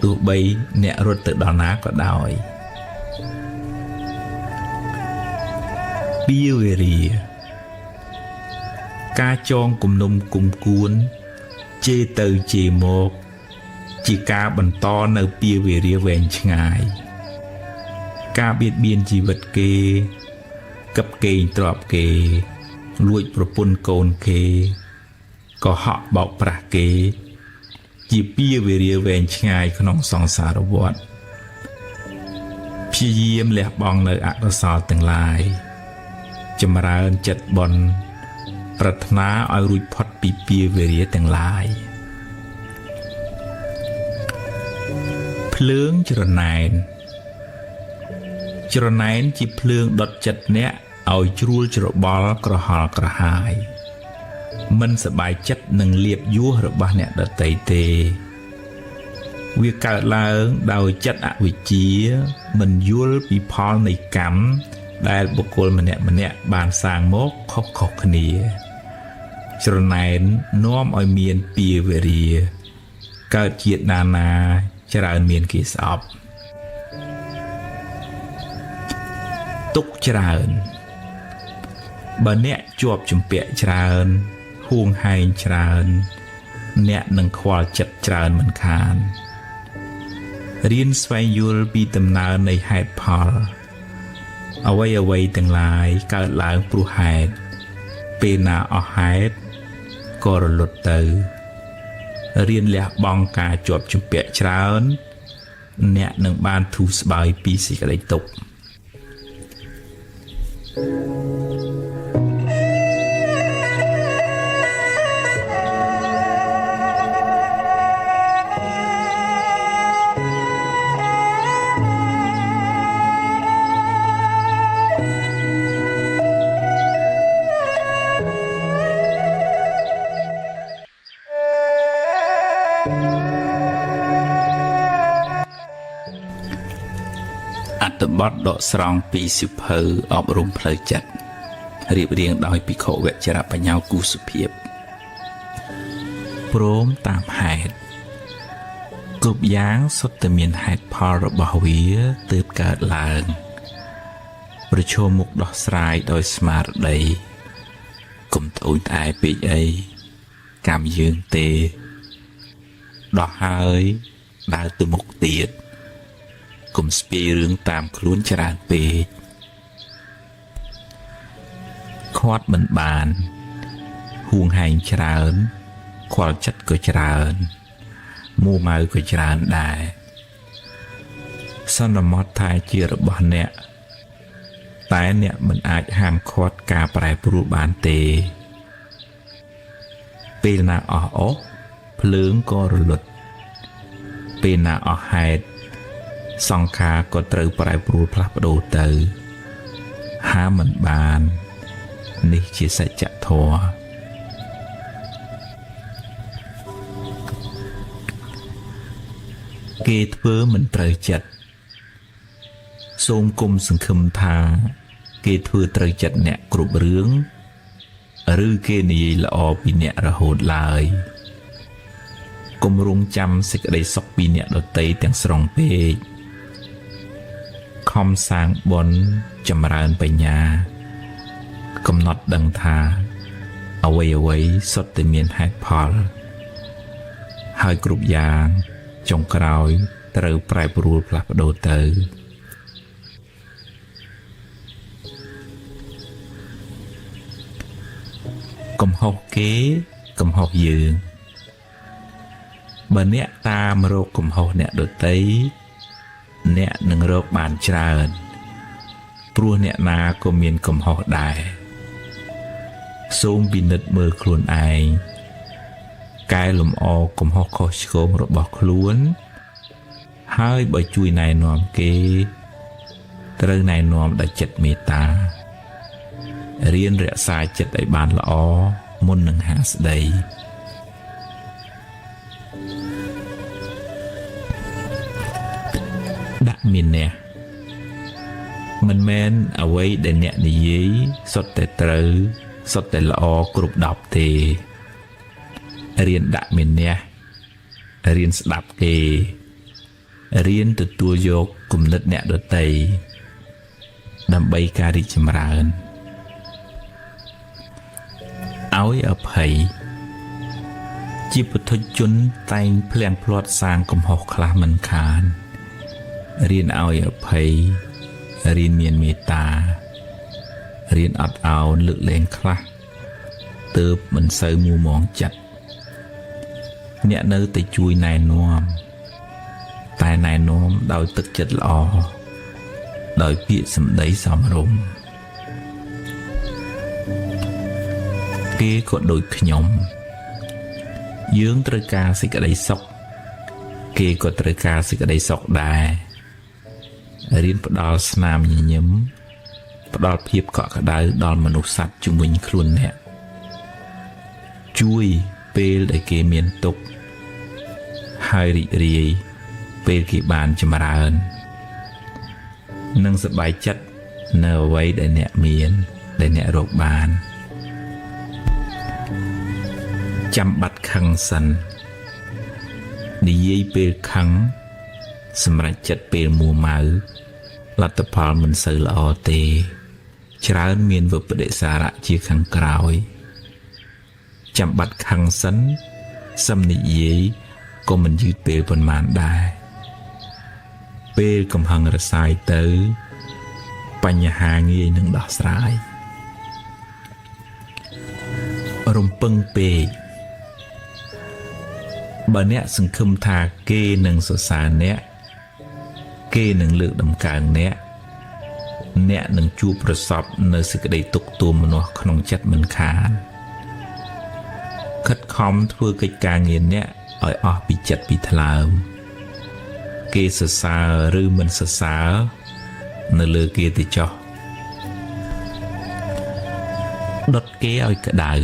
ទោះបីអ្នករត់ទៅដល់ណាក៏ដោយពីវេរាការចងគំនុំគុំគួនជេរទៅជេរមកជាការបន្តនៅពីវេរាវែងឆ្ងាយការបៀតបៀនជីវិតគេកឹបកេងទ្រព្យគេលួចប្រពន្ធកូនគេកុហកបោកប្រាស់គេជាពីវេរាវែងឆ្ងាយក្នុងសង្សារវដ្តព្យាយាមលះបង់នៅអកុសលទាំងឡាយចម្រើនចិត្តបុណ្យប្រាថ្នាឲ្យរួចផុតពីពីវេរាទាំងឡាយភ្លើងច្រណែនជាភ្លើងដុតចិត្តអ្នកឲ្យជ្រួលច្របល់ក្រហល់ក្រហាយមិនសប្បាយចិត្តនឹងលៀបយួររបស់អ្នកដទៃទេវាកើតឡើងដោយចិត្តអវិជ្ជាមិនយល់ពីផលនៃកម្មដែលបុគ្គលម្នាក់បានសាងមកខុសៗគ្នាច្រណែននាំឲ្យមានពីវេរាកើតជាតិណាច្រើនមានគេស្អប់ទុកច្រើនបើអ្នកជាប់ជំពាក់ច្រើនហួងហែងច្រើនអ្នកនឹងខ្វល់ចិត្តច្រើនមិនខានរៀនស្វែងយល់ពីដំណើរនៃហេតុផលអ្វីទាំងឡាយកើតឡើងព្រោះហេតុពេលណាអស់ហេតុក៏រលត់ទៅរៀនលះបង់ការជាប់ជំពាក់ច្រើនអ្នកនឹងបានធូរស្បើយពីសេចក្តីទុក្ខអត្ថបទដកស្រង់ពីសៀវភៅអប់រំផ្លូវចិត្តរៀបរៀងដោយភិក្ខុវជ្ជរបញ្ញោគូសុភាពព្រមតាមហេតុគ្រប់យ៉ាងសុទ្ធតែមានហេតុផលរបស់វាទើបកើតឡើងប្រឈមមុខដោះស្រាយដោយស្មារតីកុំត្អូញត្អែពេកអីកម្មយើងទេដោះហើយដើរទៅមុខទៀតកុំស្ពាយរឿងតាមខ្លួនច្រើនពេកខាត់មិនបានហួងហែងច្រើនខ្វល់ចិត្តក៏ច្រើនមួម៉ៅក៏ច្រើនដែរសន្មតថាជារបស់អ្នក តែអ្នកមិនអាចហាមឃាត់ការប្រែប្រួលបានទេពេលណាអស់អស់ភ្លើងក៏រលត់ពេលណាអស់ហេតុសង្ខារក៏ត្រូវប្រែប្រួលផ្លាស់ប្ដូរទៅហាមមិនបាននេះជាសច្ចធម៌គេធ្វើមិនត្រូវចិត្តសូមគុំសង្ឃឹមថាគេធ្វើត្រូវចិត្តអ្នកគ្រប់រឿងឬគេនិយាយល្អពីអ្នករហូតឡើយកុំរងចាំសេចក្តីសុខពីអ្នកដទៃទាំងស្រុងពេកខំសាងបុណ្យចម្រើនបញ្ញាកំណត់ដឹងថាអ្វីសុទ្ធតែមានហេតុផលហើយគ្រប់យ៉ាងចុងក្រោយត្រូវប្រែប្រួលផ្លាស់ប្ដូរទៅកំហុសគេកំហុសយើងបើអ្នកតាមរកកំហុសអ្នកដទៃអ្នកនឹងរកបានច្រើនព្រោះអ្នកណាក៏មានកំហុសដែរសូមពិនិត្យមើលខ្លួនឯងកែលម្អកំហុសខុសឆ្គងរបស់ខ្លួនហើយបើជួយណែនាំគេត្រូវណែនាំដោយចិត្តមេត្តារៀនរក្សាចិត្តឲ្យបានល្អមុននឹងហាស្ដីដាក់មានអ្នកមិនមែនអ្វីដែលអ្នកនិយាយសុទ្ធតែត្រូវសុទ្ធតែល្អគ្រប់10ទេរៀនដាក់មានអ្នករៀនស្ដាប់គេរៀនទទួលយកគំនិតអ្នកដទៃដើម្បីការរីកចម្រើនឲ្យអភ័យជាពុទ្ធជនតែងភ្លាំងភ្លាត់សាងកំហុសខ្លះមិនខានរៀនឲ្យអភ័យរៀនមានមេត្តារៀនអត់ឱនលើកលែងខ្លះទើបមិនសូវមួម៉ងចិត្តអ្នកនៅតែជួយណែនាំតែណែនាំដោយទឹកចិត្តល្អដោយពាក្យសម្ដីសមរម្យគេក៏ដូចខ្ញុំយើងត្រូវការសេចក្តីសុខគេក៏ត្រូវការសេចក្តីសុខដែររៀនផ្ដល់ស្នាមញញឹមផ្ដល់ភាពកក់ក្ដៅដល់មនុស្សសត្វជំនាញខ្លួនអ្នកជួយពេលដែលគេមានទុក្ខហើយរីករាយពេលគេបានចម្រើននិងសប្បាយចិត្តនៅអ្វីដែលអ្នកមានដែលអ្នករកបានចាំបាត់ខឹងសិននិយាយពេលខឹងសម្រេចចិត្តពេលមួម៉ៅលទ្ធផលមិនសូវល្អទេច្រើនមានវិបដិសារៈជាខាងក្រោយចាំបាត់ខឹងសិនសំនិយាយក៏មិនយឺតពេលប៉ុន្មានដែរពេលកំហឹងរសាយទៅបញ្ហាងាយនឹងដោះស្រាយរំពឹងពេកបើអ្នកសង្ឃឹមថាគេនឹងសរសើរអ្នកគេនឹងលើកដំកើងអ្នកនឹងជួបប្រសពនៅសេចក្តីទុក្ខទោមនស្សក្នុងចិត្តមិនខានខិតខំធ្វើកិច្ចការងារអ្នកឲ្យអស់ពីចិត្តពីថ្លើមគេសរសើរឬមិនសរសើរនៅលើគេទៅចុះដុតគេឲ្យក្តៅ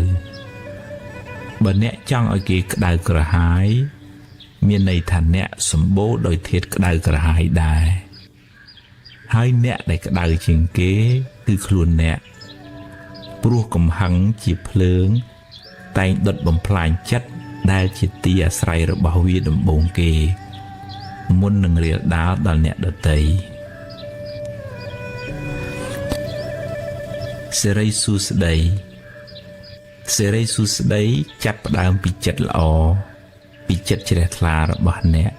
បើអ្នកចង់ឲ្យគេក្តៅក្រហាយមានន័យថាអ្នកសម្បូរដោយធាតុក្តៅក្រហាយដែរហើយអ្នកដែលក្តៅជាងគេគឺខ្លួនអ្នកព្រោះកំហឹងជាភ្លើងតែងដុតបំផ្លាញចិត្តដែលជាទីអាស្រ័យរបស់វាដំបូងគេមុននឹងរាលដាលដល់អ្នកដទៃសិរីសួស្តីសិរីសួស្តីចាប់ផ្ដើមពីចិត្តល្អពីចិត្តជ្រះថ្លារបស់អ្នក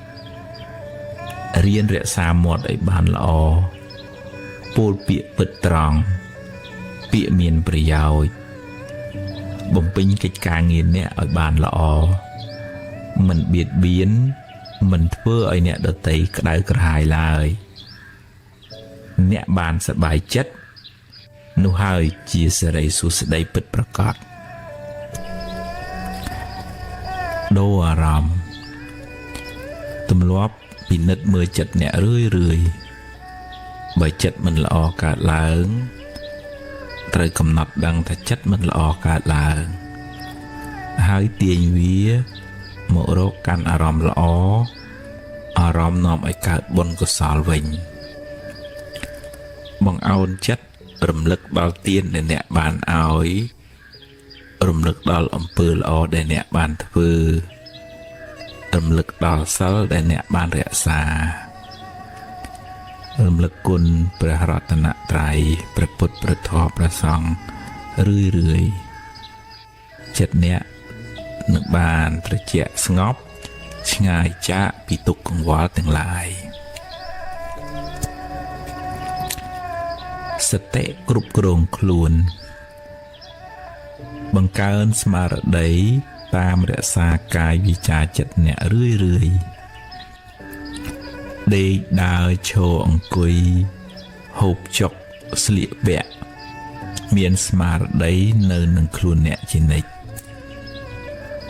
រៀនរក្សាមាត់ឲ្យបានល្អពោលពាក្យពិតត្រង់ពាក្យមានប្រយោជន៍បំពេញកិច្ចការងារអ្នកឲ្យបានល្អមិនបៀតបៀនមិនធ្វើឲ្យអ្នកដទៃក្តៅក្រហាយឡើយអ្នកបានសប្បាយចិត្ត នោះហើយជាសេរីសួស្តីពិតប្រាកដដូរអារម្មណ៍ទម្លាប់ពិនិត្យមើលចិត្តអ្នករឿយបើចិត្តមិនល្អកើតឡើងត្រូវកំណត់ដឹងថាចិត្តមិនល្អកើតឡើងហើយទាញវាមករកកាន់អារម្មណ៍ល្អអារម្មណ៍នាំឲ្យកើតបុណ្យកុសលវិញបង្អោនចិត្តរំលឹកដល់ទានដែលអ្នកបានឲ្យរំលឹកដល់អំពើល្អដែលអ្នកបានធ្វើរំលឹកដល់សិលដែលអ្នកបានរក្សារំលឹកគុណព្រះរតនត្រ័យព្រះពុទ្ធព្រះធម៌ព្រះសង្ឃរឿយចិត្តអ្នកនឹងបានត្រជាក់ស្ងប់ឆ្ងាយចាកពីទុក្ខកង្វល់ទាំងឡាយសតិគ្រប់គ្រងខ្លួនបង្កើនស្មារតីតាមរក្សាកាយវិចារចិត្តអ្នករឿយដេកដើរឈរអង្គុយហូបចុកស្លៀកពាក់មានស្មារតីនៅនឹងខ្លួនអ្នកជានិច្ច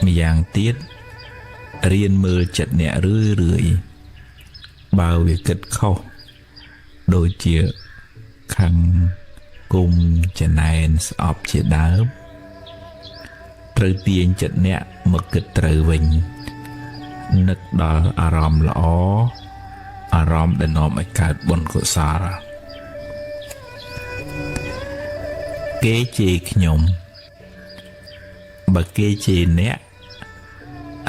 ម្យ៉ាងទៀតរៀនមើលចិត្តអ្នករឿយបើវាគិតខុសដូចជាខឹងគុំចំណែនស្អប់ជាដើមត្រូវទាញចិត្តអ្នកមកគិតត្រូវវិញនឹកដល់អារម្មណ៍ល្អអារម្មណ៍ដែលនាំឲ្យកើតបុណ្យកុសលគេជេរខ្ញុំបើគេជេរអ្នក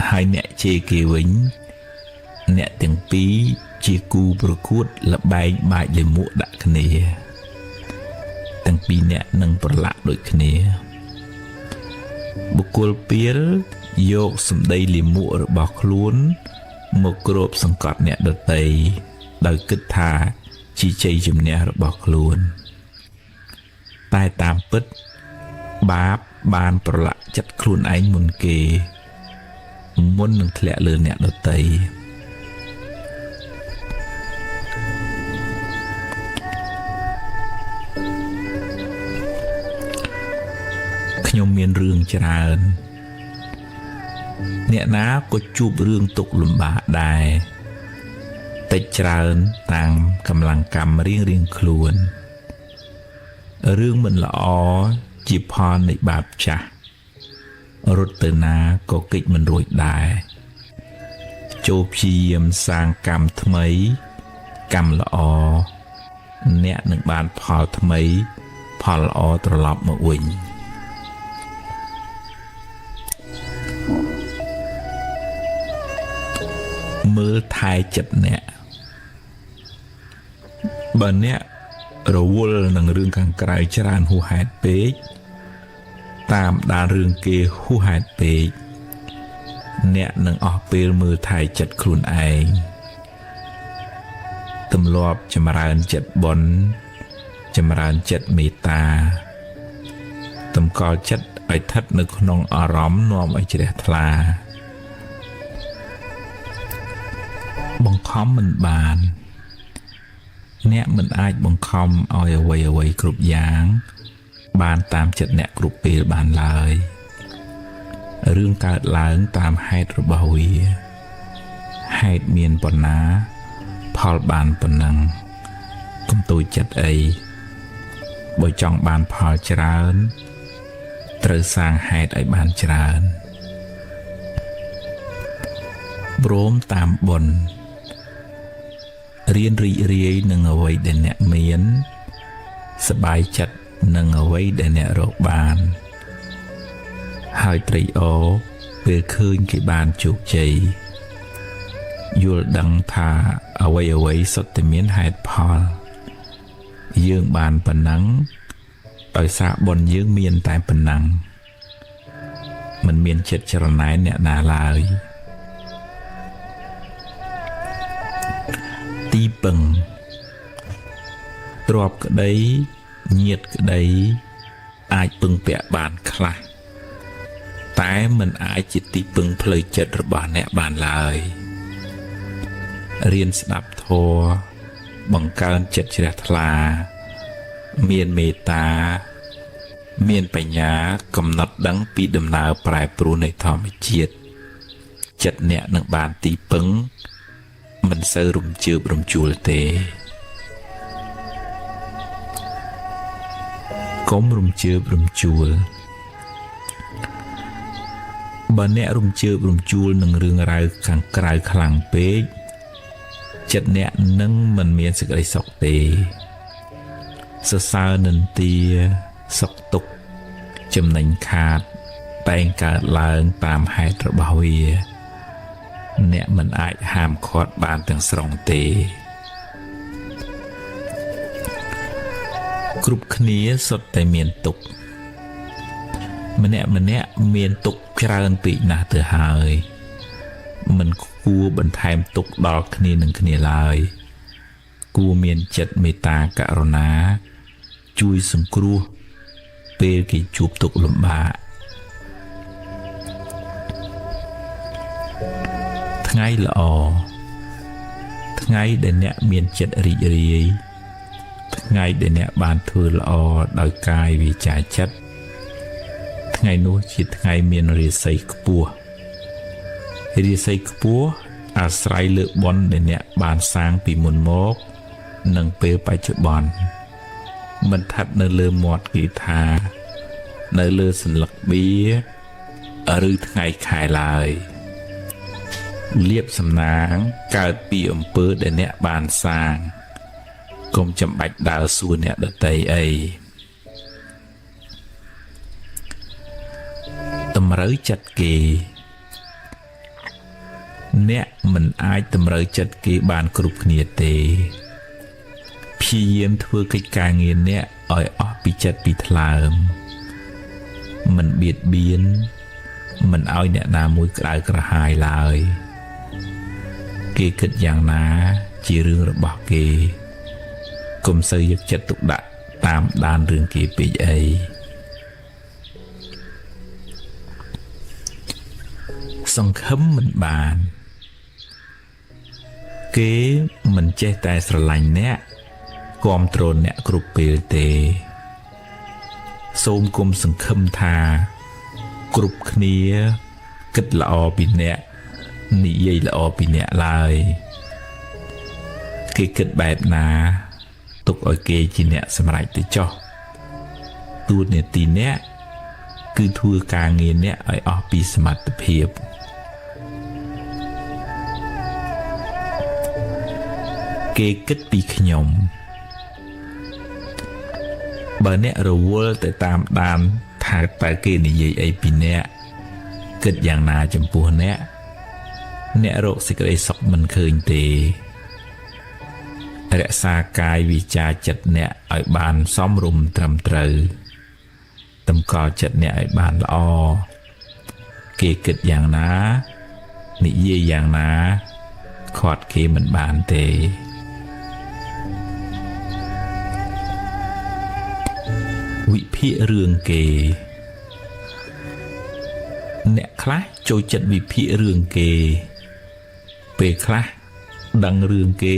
ហើយអ្នកជេរគេវិញអ្នកទាំងពីរជាគូប្រកួតល្បែងបាចលាមកដាក់គ្នាទាំងពីរអ្នកនឹងប្រឡាក់ដូចគ្នាបុគ្គលពីលយកសម្ដីលាមករបស់ខ្លួនមកគ្របសង្កត់អ្នកដទៃដោយគិតថាជាជ័យជំនះរបស់ខ្លួនតែតាមពិតបាបបានប្រឡាក់ចិត្តខ្លួនឯងមុនគេមុននឹងធ្លាក់លើអ្នកដទៃខ្ញុំមានរឿងច្រើនអ្នកណាក៏ជួបរឿងទុក្ខលំបាកដែរតិចច្រើនតាមកម្លាំងកម្មរៀងខ្លួនរឿងមិនល្អជាផលនៃបាបចាស់រត់ទៅណាក៏គេចមិនរួចដែរចូលព្យាយាមសាងកម្មថ្មីកម្មល្អអ្នកនឹងបានផលថ្មីផលល្អត្រឡប់មកវិញមើលថែចិត្តអ្នកបើអ្នករវល់នឹងរឿងខាងក្រៅច្រើនហួសហេតុពេកតាមដានរឿងគេហួសហេតុពេកអ្នកនឹងអស់ពេលមើលថែចិត្តខ្លួនឯងទម្លាប់ចម្រើនចិត្តបុណ្យចម្រើនចិត្តមេត្តាតម្កល់ចិត្តឲ្យស្ថិតនៅក្នុងអារម្មណ៍នាំឲ្យជ្រះថ្លាបង្ខំមិនបានអ្នកមិនអាចបង្ខំឲ្យអ្វីគ្រប់យ៉ាងបានតាមចិត្តអ្នកគ្រប់ពេលបានឡើយរឿងកើតឡើងតាមហេតុរបស់វាហេតុមានប៉ុណ្ណាផលបានប៉ុណ្ណឹងកុំទូចចិត្តអីបើចង់បានផលច្រើនត្រូវសាងហេតុឲ្យបានច្រើនព្រមតាមបុណ្យរៀនរីករាយនឹងអ្វីដែលអ្នកមានសប្បាយចិត្តនឹងអ្វីដែលអ្នករកបានហើយត្រេកអរពេលឃើញគេបានជោគជ័យយល់ដឹងថាអ្វីសុទ្ធតែមានហេតុផលយើងបានប៉ុណ្ណឹងដោយសារបុណ្យយើងមានតែប៉ុណ្ណឹងមិនមានចិត្តច្រណែនអ្នកណាឡើយទីពឹងទ្រព្យក្តីញាតិក្តីអាចពឹងពាក់បានខ្លះតែមិនអាចជាទីពឹងផ្លូវចិត្តរបស់អ្នកបានឡើយរៀនស្ដាប់ធម៌បង្កើនចិត្តជ្រះថ្លា មានមេត្តាមានបញ្ញាកំណត់ដឹងពីដំណើរប្រែប្រួលនៃធម្មជាតិចិត្តអ្នកនឹងបានទីពឹងមិនសូវរំជើបរំជួលទេកុំរំជើបរំជួលបើអ្នករំជើបរំជួលនឹងរឿងរ៉ាវខាងក្រៅខ្លាំងពេកចិត្តអ្នកនឹងមិនមានសេចក្តីសុខទេសរសើរនិន្ទាសុខទុក្ខចំណេញខាតតែងកើតឡើងតាមហេតុរបស់វាអ្នកមិនអាចហាមឃាត់បានទាំងស្រុងទេគ្រប់គ្នាសុទ្ធតែមានទុក្ខម្នាក់មានទុក្ខច្រើនពេកណាស់ទៅហើយមិនគួរបន្ថែមទុក្ខដល់គ្នានឹងគ្នាឡើយគួរមានចិត្តមេត្តាករុណាជួយសង្គ្រោះពេលគេជួបទុក្ខលំបាកថ្ងៃល្អថ្ងៃដែលអ្នកមានចិត្តរីករាយថ្ងៃដែលអ្នកបានធ្វើល្អដោយកាយវាចាចិត្តថ្ងៃនោះជាថ្ងៃមានរាសីខ្ពស់រាសីខ្ពស់អាស្រ័យលើបុណ្យដែលអ្នកបានសាងពីមុនមកនិងពេលបច្ចុប្បន្នមិនថាត់នៅលើមាត់គេថានៅលើសន្លឹកបៀឬថ្ងៃខែឡើយលៀបសំណាងកើតពីអំពើដែលអ្នកបានសាងកុំចាំបាច់ដើរសួរអ្នកដទៃអីតម្រូវចិត្តគេអ្នកមិនអាចតម្រូវចិត្តគេបានគ្រប់គ្នាទេព្យាយាមធ្វើកិច្ចការងារអ្នកឲ្យអស់ពីចិត្តពីថ្លើមមិនបៀតបៀនមិនឲ្យអ្នកណាមួយក្តៅក្រហាយឡើយគេគិតយ៉ាងណាជារឿងរបស់គេកុំសូវយកចិត្តទុកដាក់តាមដានរឿងគេពេកអីសង្ឃឹមមិនបានគេមិនចេះតែស្រឡាញ់អ្នកគាំទ្រអ្នកគ្រប់ពេលទេសូមគុំសង្ឃឹមថាគ្រប់គ្នាគិតល្អពីអ្នកនិយាយល្អពីអ្នកឡើយគេគិតបែបណាទុកឲ្យគេជាអ្នកសម្រេចទៅចុះទួនាទីអ្នកគឺធ្វើការងារអ្នកឲ្យអស់ពីសមត្ថភាពគេគិតពីខ្ញុំបើអ្នករវល់ទៅតាមដានថាតើគេនិយាយអីពីអ្នកគិតយ៉ាងណាចំពោះអ្នករកសេចក្តីសុខមិនឃើញទេរក្សាកាយវាចាចិត្តអ្នកឲ្យបានសមរម្យត្រឹមត្រូវតម្កល់ចិត្តអ្នកឲ្យបានល្អគេគិតយ៉ាងណានិយាយយ៉ាងណាខាត់គេមិនបានទេវិភាគរឿងគេអ្នកខ្លះចូលចិត្តវិភាគរឿងគេពេលខ្លះដឹងរឿងគេ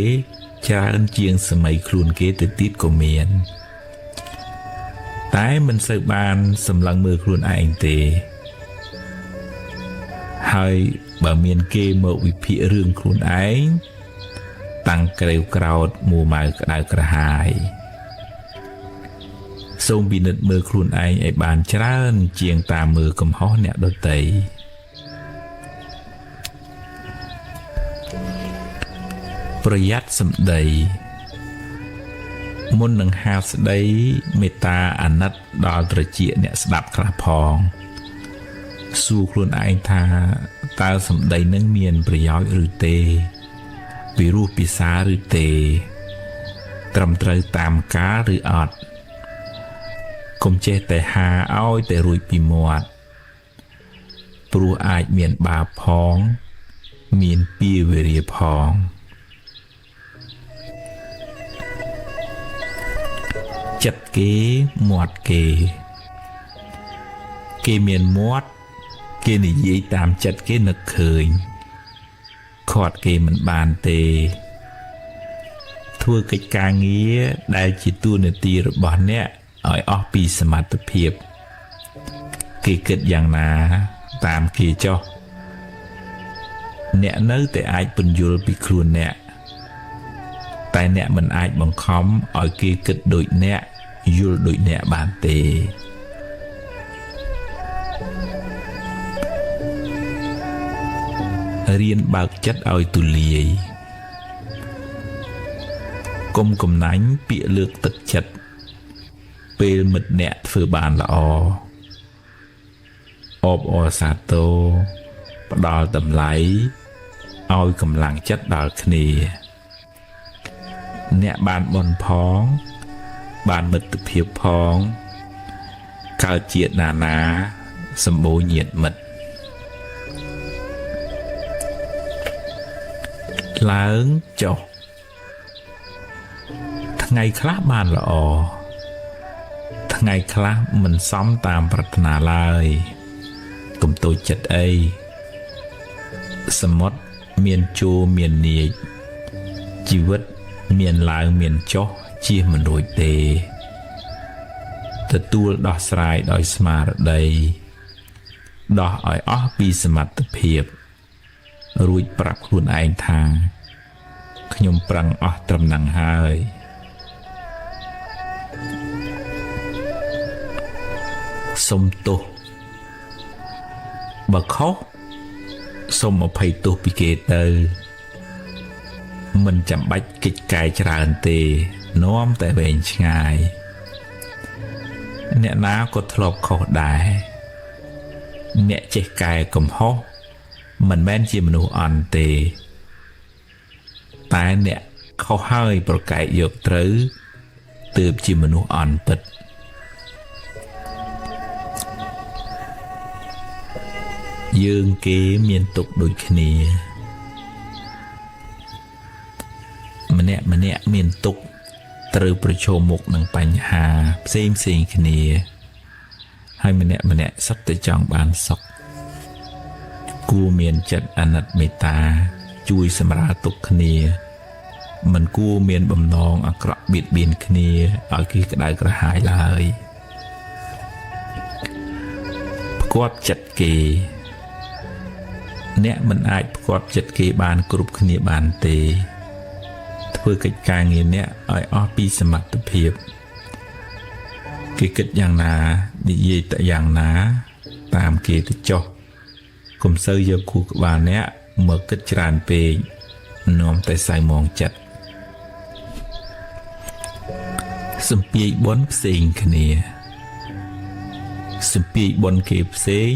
ច្រើនជាងសម័យខ្លួនគេទៅទៀតក៏មានតែមិនសូវបានសម្លឹងមើលខ្លួនឯងទេហើយបើមានគេមកវិភាគរឿងខ្លួនឯងតាំងក្រេវក្រោធមួម៉ៅក្តៅក្រហាយសូមពិនិត្យមើលខ្លួនឯងឲ្យបានច្រើនជាងតាមមើលកំហុសអ្នកដទៃប្រយ័ត្នសម្ដីមុននឹងហាស្ដីមេត្តាអាណិតដល់ត្រចៀកអ្នកស្ដាប់ខ្លះផងសួរខ្លួនឯងថាតើសម្ដីនឹងមានប្រយោជន៍ឬទេពីរោះពិសាឬទេត្រឹមត្រូវតាមកាលឬអត់កុំចេះតែហាឲ្យតែរួចពីមាត់ព្រោះអាចមានបាបផងមានពាវេរាផងចិត្តគេមាត់គេមានមាត់គេនិយាយតាមចិត្តគេនឹកឃើញខាត់គេមិនបានទេ ធ្វើកិច្ចការងារដែលជាតួនាទីរបស់អ្នកឲ្យអស់ពីសមត្ថភាពគេគិតយ៉ាងណាតាមគេចុះអ្នកនៅតែអាចពន្យល់ពីខ្លួនអ្នកតែអ្នកមិនអាចបង្ខំឲ្យគេគិតដូចអ្នកយល់ដូចអ្នកបានទេរៀនបើកចិត្តឲ្យទូលាយកុំកំណាញ់ពាក្យលើកទឹកចិត្តពេលមិត្តអ្នកធ្វើបានល្អអបអរសាទរផ្ដល់តម្លៃឲ្យកម្លាំងចិត្តដល់គ្នាអ្នកបានបន់ផងបានមិត្តភាពផងកើតជាតិណាសម្បូរញាតិមិត្តឡើងចុះថ្ងៃខ្លះបានល្អថ្ងៃខ្លះមិនសមតាមប្រាថ្នាឡើយកុំតូចចិត្តអីសមុទ្រមានជួរមាននាចជីវិតមានឡើងមានចុះជៀសមិនរួចទេទទួលដោះស្រាយដោយស្មារតីដោះឲ្យអស់ពីសមត្ថភាពរួចប្រាប់ខ្លួនឯងថាខ្ញុំប្រឹងអស់ត្រឹមហ្នឹងហើយសុំទោសបើខុសសុំអភ័យទោសពីគេទៅមិនចាំបាច់កិច្ចកាយច្រើនទេនាំតែវែងឆ្ងាយអ្នកណាក៏ធ្លាប់ខុសដែរអ្នកចេះកែកំហុសមិនមែនជាមនុស្សអន់ទេតែអ្នកខុសហើយប្រកែកយកត្រូវទើបជាមនុស្សអន់ពិតយើងគេមានទុកដូចគ្នាម្នាក់មានទុកត្រូវប្រឈមមុខនឹងបញ្ហាផ្សេងគ្នាហើយម្នាក់សុទ្ធតែចង់បានសុខគួរមានចិត្តអាណិតមេត្តាជួយសម្រាលទុក្ខគ្នាមិនគួរមានបំណងអាក្រក់បៀតបៀនគ្នាឲ្យគេក្តៅក្រហាយឡើយផ្គាប់ចិត្តគេអ្នកមិនអាចផ្គាប់ចិត្តគេបានគ្រប់គ្នាបានទេធ្វើកិច្ចការងារអ្នកឲ្យអស់ពីសមត្ថភាពគេគិតយ៉ាងណានិយាយតែយ៉ាងណាតាមគេទៅចុះកុំសូវយកគូក្បាលអ្នកមកគិតច្រើនពេកនាំតែសៅមងចិត្តសំពាយបុណ្យផ្សេងគ្នាសំពាយបុណ្យគេផ្សេង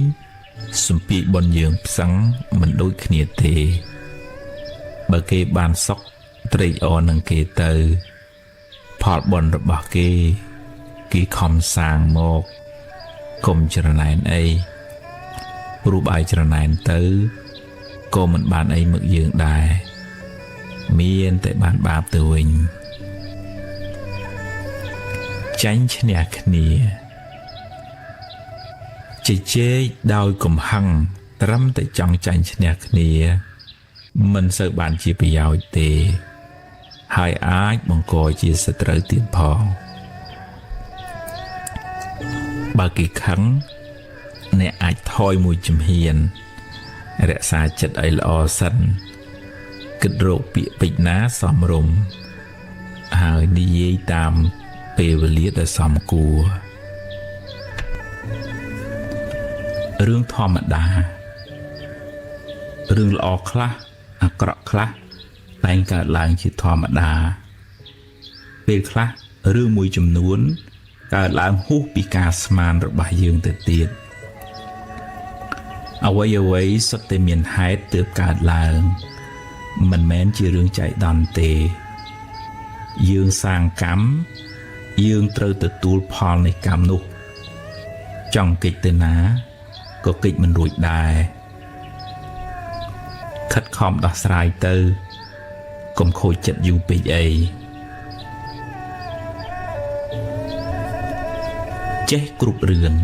សំពាយបុណ្យយើងផ្សឹងមិនដូចគ្នាទេបើគេបានសុខត្រេកអរនឹងគេទៅផលបុណ្យរបស់គេខំសាងមកកុំច្រណែនអីព្រោះបាយច្រណែនទៅក៏មិនបានអីមកយើងដែរមានតែបានបាបទៅវិញចាញ់ឈ្នះគ្នាជជែកដោយកំហឹងត្រឹមតែចង់ចាញ់ឈ្នះគ្នាមិនសូវបានជាប្រយោជន៍ទេហើយអាចបង្កជាសត្រូវទៀតផងបើគេខឹងអ្នកអាចថយមួយជំហានរក្សាចិត្តឲ្យល្អសិនគិតរកពាក្យពេចន៍ណាសមរម្យហើយនិយាយតាមពេលវេលាដែលសមគួររឿងធម្មតារឿងល្អខ្លះអាក្រក់ខ្លះតែងកើតឡើងជាធម្មតាពេលខ្លះរឿងមួយចំនួនកើតឡើងហួសពីការស្មានរបស់យើងទៅទៀតអ្វីសុទ្ធតែមានហេតុទើបកើតឡើងមិនមែនជារឿងចៃដន្យទេយើងសាងកម្មយើងត្រូវទទួលផលនៃកម្មនោះចង់កិច្ចទៅណាក៏កិច្ចមិនរួចដែរខិតខំដោះស្រាយទៅកុំខូចចិត្តយូរពេកអីចេះគ្រប់រឿង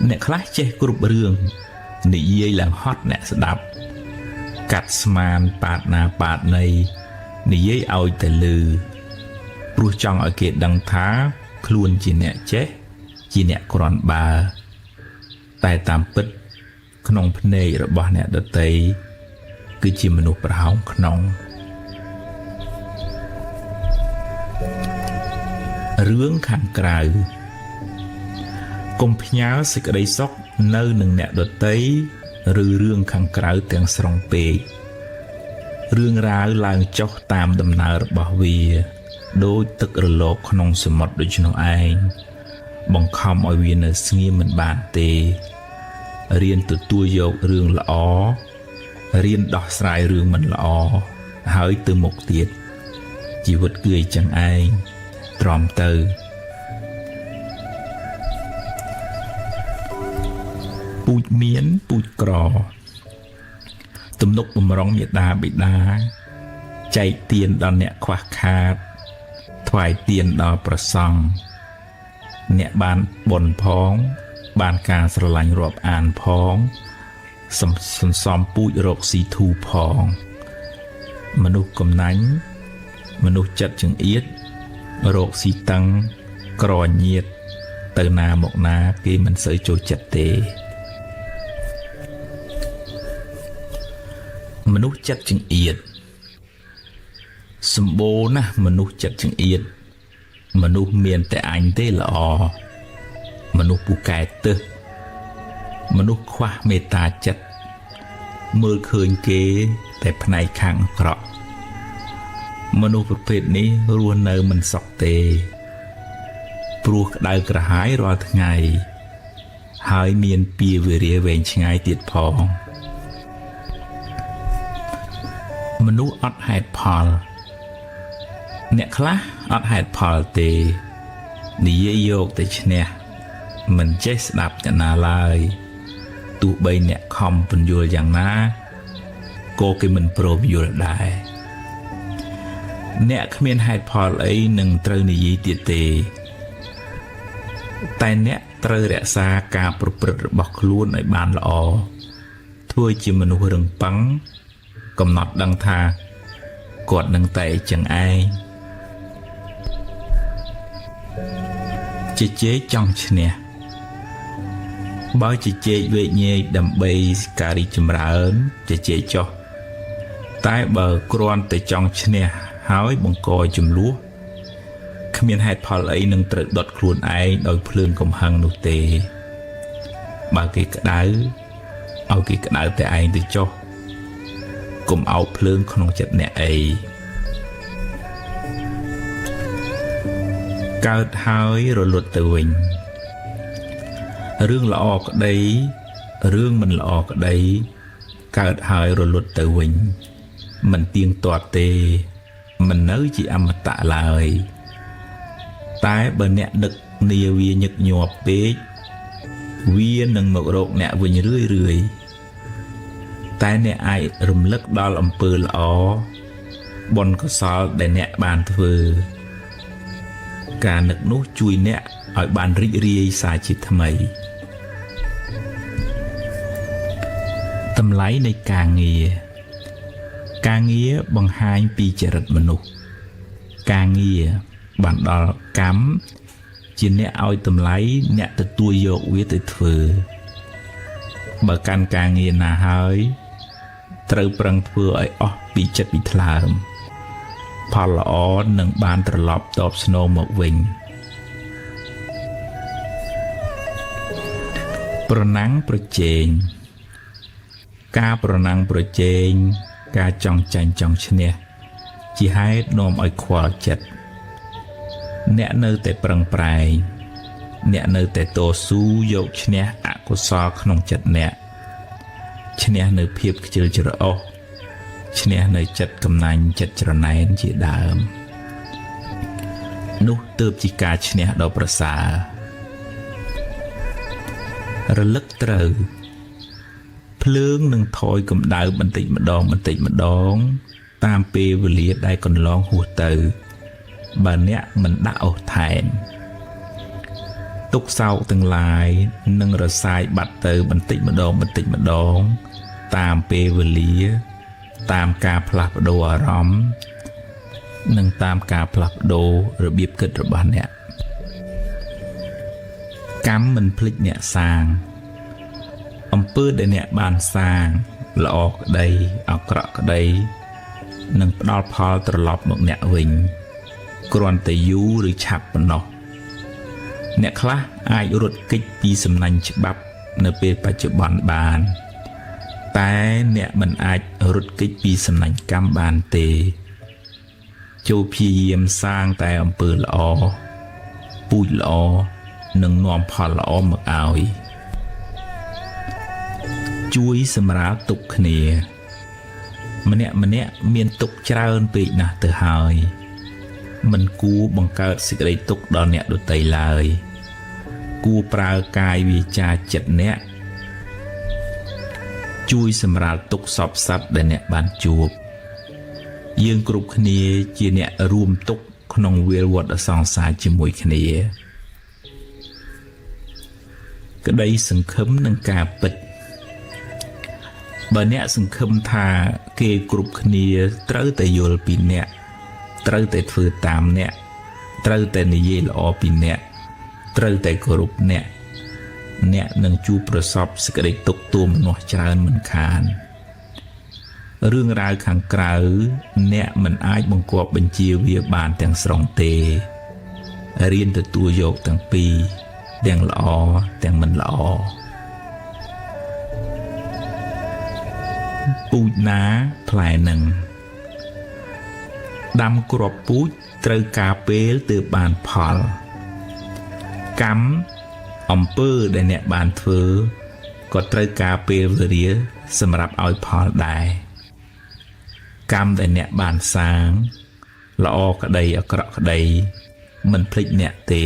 អ្នកខ្លះចេះគ្រប់រឿងនិយាយឡើងហត់អ្នកស្ដាប់កាត់ស្មានប៉ាតណាប៉ាតណី និយាយឲ្យតែលឺព្រោះចង់ឲ្យគេដឹងថាខ្លួនជាអ្នកចេះជាអ្នកគ្រាន់បើតែតាមពិតក្នុងភ្នែករបស់អ្នកដទៃគឺជាមនុស្សប្រហោងក្នុងរឿងខាងក្រៅកុំផ្ញើសេចក្តីសុខនៅនឹងអ្នកដទៃឬរឿងខាងក្រៅទាំងស្រុងពេករឿងរ៉ាវឡើងចុះតាមដំណើររបស់វាដូចទឹករលកក្នុងសមុទ្រដូច្នោះឯងបង្ខំឲ្យវានៅស្ងៀមមិនបានទេរៀនទទួលយករឿងល្អរៀនដោះស្រាយរឿងមិនល្អហើយទៅមុខទៀតជីវិតគឺអីចឹងឯងទ្រាំទៅពូជមានពូជក្រទំនុកបំរុងមេដាបិតាចែកទានដល់អ្នកខ្វះខាតថ្វាយទានដល់ព្រះសង្ឃអ្នកបានបុណ្យផងបានការស្រឡាញ់រាប់អានផងសន្សំពូជរកស៊ីធូផងមនុស្សកំណាញ់មនុស្សចិត្តចង្អៀតរកស៊ីតឹងក្រញៀតទៅណាមកណាគេមិនសូវចូលចិត្តទេមនុស្សចិត្តចង្អៀតសម្បូរណាស់មនុស្សចិត្តចង្អៀតមនុស្សមានតែអញទេល្អមនុស្សពូកែទឹះមនុស្សខ្វះមេត្តាចិត្តមើលឃើញគេតែផ្នែកខាងអាក្រក់មនុស្សប្រភេទនេះរស់នៅមិនសុខទេព្រោះក្តៅក្រហាយរាល់ថ្ងៃហើយមានពីវេរាវែងឆ្ងាយទៀតផងមនុស្សអត់ហេតុផលអ្នកខ្លះអត់ហេតុផលទេនិយាយយកតែឈ្នះមិនចេះស្ដាប់អ្នកណាឡើយទោះបីអ្នកខំពន្យល់យ៉ាងណាក៏គេមិនព្រមយល់ដែរអ្នកគ្មានហេតុផលអីនឹងត្រូវនិយាយទៀតទេតែអ្នកត្រូវរក្សាការប្រព្រឹត្តរបស់ខ្លួនឲ្យបានល្អធ្វើជាមនុស្សរឹងប៉ឹងកំណត់ដឹងថាគាត់នឹងតែចឹងឯងជជែកចង់ឈ្នះបើជជែកវែកញែកដើម្បីការរីកចម្រើនជជែកចោះតែបើគ្រាន់តែចង់ឈ្នះហើយបង្កចំនួនគ្មានហេតុផលអីនឹងត្រូវដុតខ្លួនឯងដោយភ្លើងកំហឹងនោះទេបើគេក្តៅឲ្យគេក្តៅតែឯងទៅចុះកុំអោបភ្លើងក្នុងចិត្តអ្នកអីកើតហើយរលត់ទៅវិញរឿងល្អក្តីរឿងមិនល្អក្តីកើតហើយរលត់ទៅវិញមិនទៀងទាត់ទេមិននៅជាអមតៈឡើយតែបើអ្នកដឹកនាវាញឹកញាប់ពេកវានឹងមករកអ្នកវិញរឿយតែអ្នកអាចរំលឹកដល់អំពើល្អបុណ្យកុសលដែលអ្នកបានធ្វើការនឹកនោះជួយអ្នកឲ្យបានរីករាយសារជាថ្មីតម្លៃនៃការងារបង្ហាញពីចរិតមនុស្សការងារបានដល់កម្មជាអ្នកឲ្យតម្លៃអ្នកទទួលយកវាទៅធ្វើបើកាន់ការងារណាហើយត្រូវប្រឹងធ្វើឲ្យអស់ពីចិត្តពីថ្លើមផលល្អនឹងបានត្រឡប់តបស្នងមកវិញប្រណាំងប្រជែងការប្រណាំងប្រជែងការចង់ចាញ់ចង់ឈ្នះជាហេតុនាំឲ្យខ្វល់ចិត្តអ្នកនៅតែប្រឹងប្រែងអ្នកនៅតែតស៊ូយកឈ្នះអកុសលក្នុងចិត្តអ្នកឈ្នះនៅភាពខ្ជិលច្រអូសឈ្នះនៅចិត្តកំណាញ់ចិត្តច្រណែនជាដើមនោះទើបជាការឈ្នះដ៏ប្រសើររលឹកត្រូវភ្លើងនឹងថយកម្ដៅបន្តិចម្ដងតាមពេលវេលាដែលកន្លងហួសទៅបើអ្នកមិនដាក់អស់ថែមទុកសោកទាំងឡាយនឹងរសាយបាត់ទៅបន្តិចម្ដងតាមពេលវេលាតាមការផ្លាស់ប្ដូរអារម្មណ៍ នឹងតាមការផ្លាស់ប្ដូររបៀបគិតរបស់អ្នកកម្មមិនភ្លេចអ្នកសាងអំពើដែលអ្នកបានសាងល្អក្តីអាក្រក់ក្តីនឹងផ្ដល់ផលត្រឡប់មកអ្នកវិញគ្រាន់តែយូរឬឆាប់ប៉ុណ្ណោះអ្នកខ្លះអាចរត់គេចពីសំណាញ់ច្បាប់នៅពេលបច្ចុប្បន្នបានតែអ្នកមិនអាចរត់គេចពីសំណាញ់កម្មបានទេចូលព្យាយាមសាងតែអំពើល្អពូជល្អនឹងនាំផលល្អមកឲ្យជួយសម្រាលទុកគ្នាម្នាក់មានទុកច្រើនពេកណាស់ទៅហើយមិនគួរបង្កើតសេចក្តីទុកដល់អ្នកដទៃឡើយគួរប្រើកាយវាចាចិត្តអ្នកជួយសម្រាលទុកសពសត្វដែលអ្នកបានជួបយើងគ្រប់គ្នាជាអ្នករួមទុកក្នុងវាលវដ្តសង្សារជាមួយគ្នាក្តីសង្ឃឹមនឹងការពិតបើអ្នកសង្ឃឹមថាគេគ្រប់គ្នាត្រូវតែយល់ពីអ្នកត្រូវតែធ្វើតាមអ្នកត្រូវតែនិយាយល្អពីអ្នកត្រូវតែគោរពអ្នកនឹងជួបប្រសពសេចក្តីទុក្ខទោមនោះច្រើនមិនខានរឿងរ៉ាវខាងក្រៅអ្នកមិនអាចបង្គាប់បញ្ជាវាបានទាំងស្រុងទេរៀនទទួលយកទាំងពីរទាំងល្អទាំងមិនល្អពូជណាផ្លែនឹងដាំគ្រាប់ពូជត្រូវការពេលទើបបានផលកម្មអំពើដែលអ្នកបានធ្វើក៏ត្រូវការពេលវេលាសម្រាប់ឲ្យផលដែរកម្មដែលអ្នកបានសាងល្អក្តីអាក្រក់ក្តីមិនភ្លេចអ្នកទេ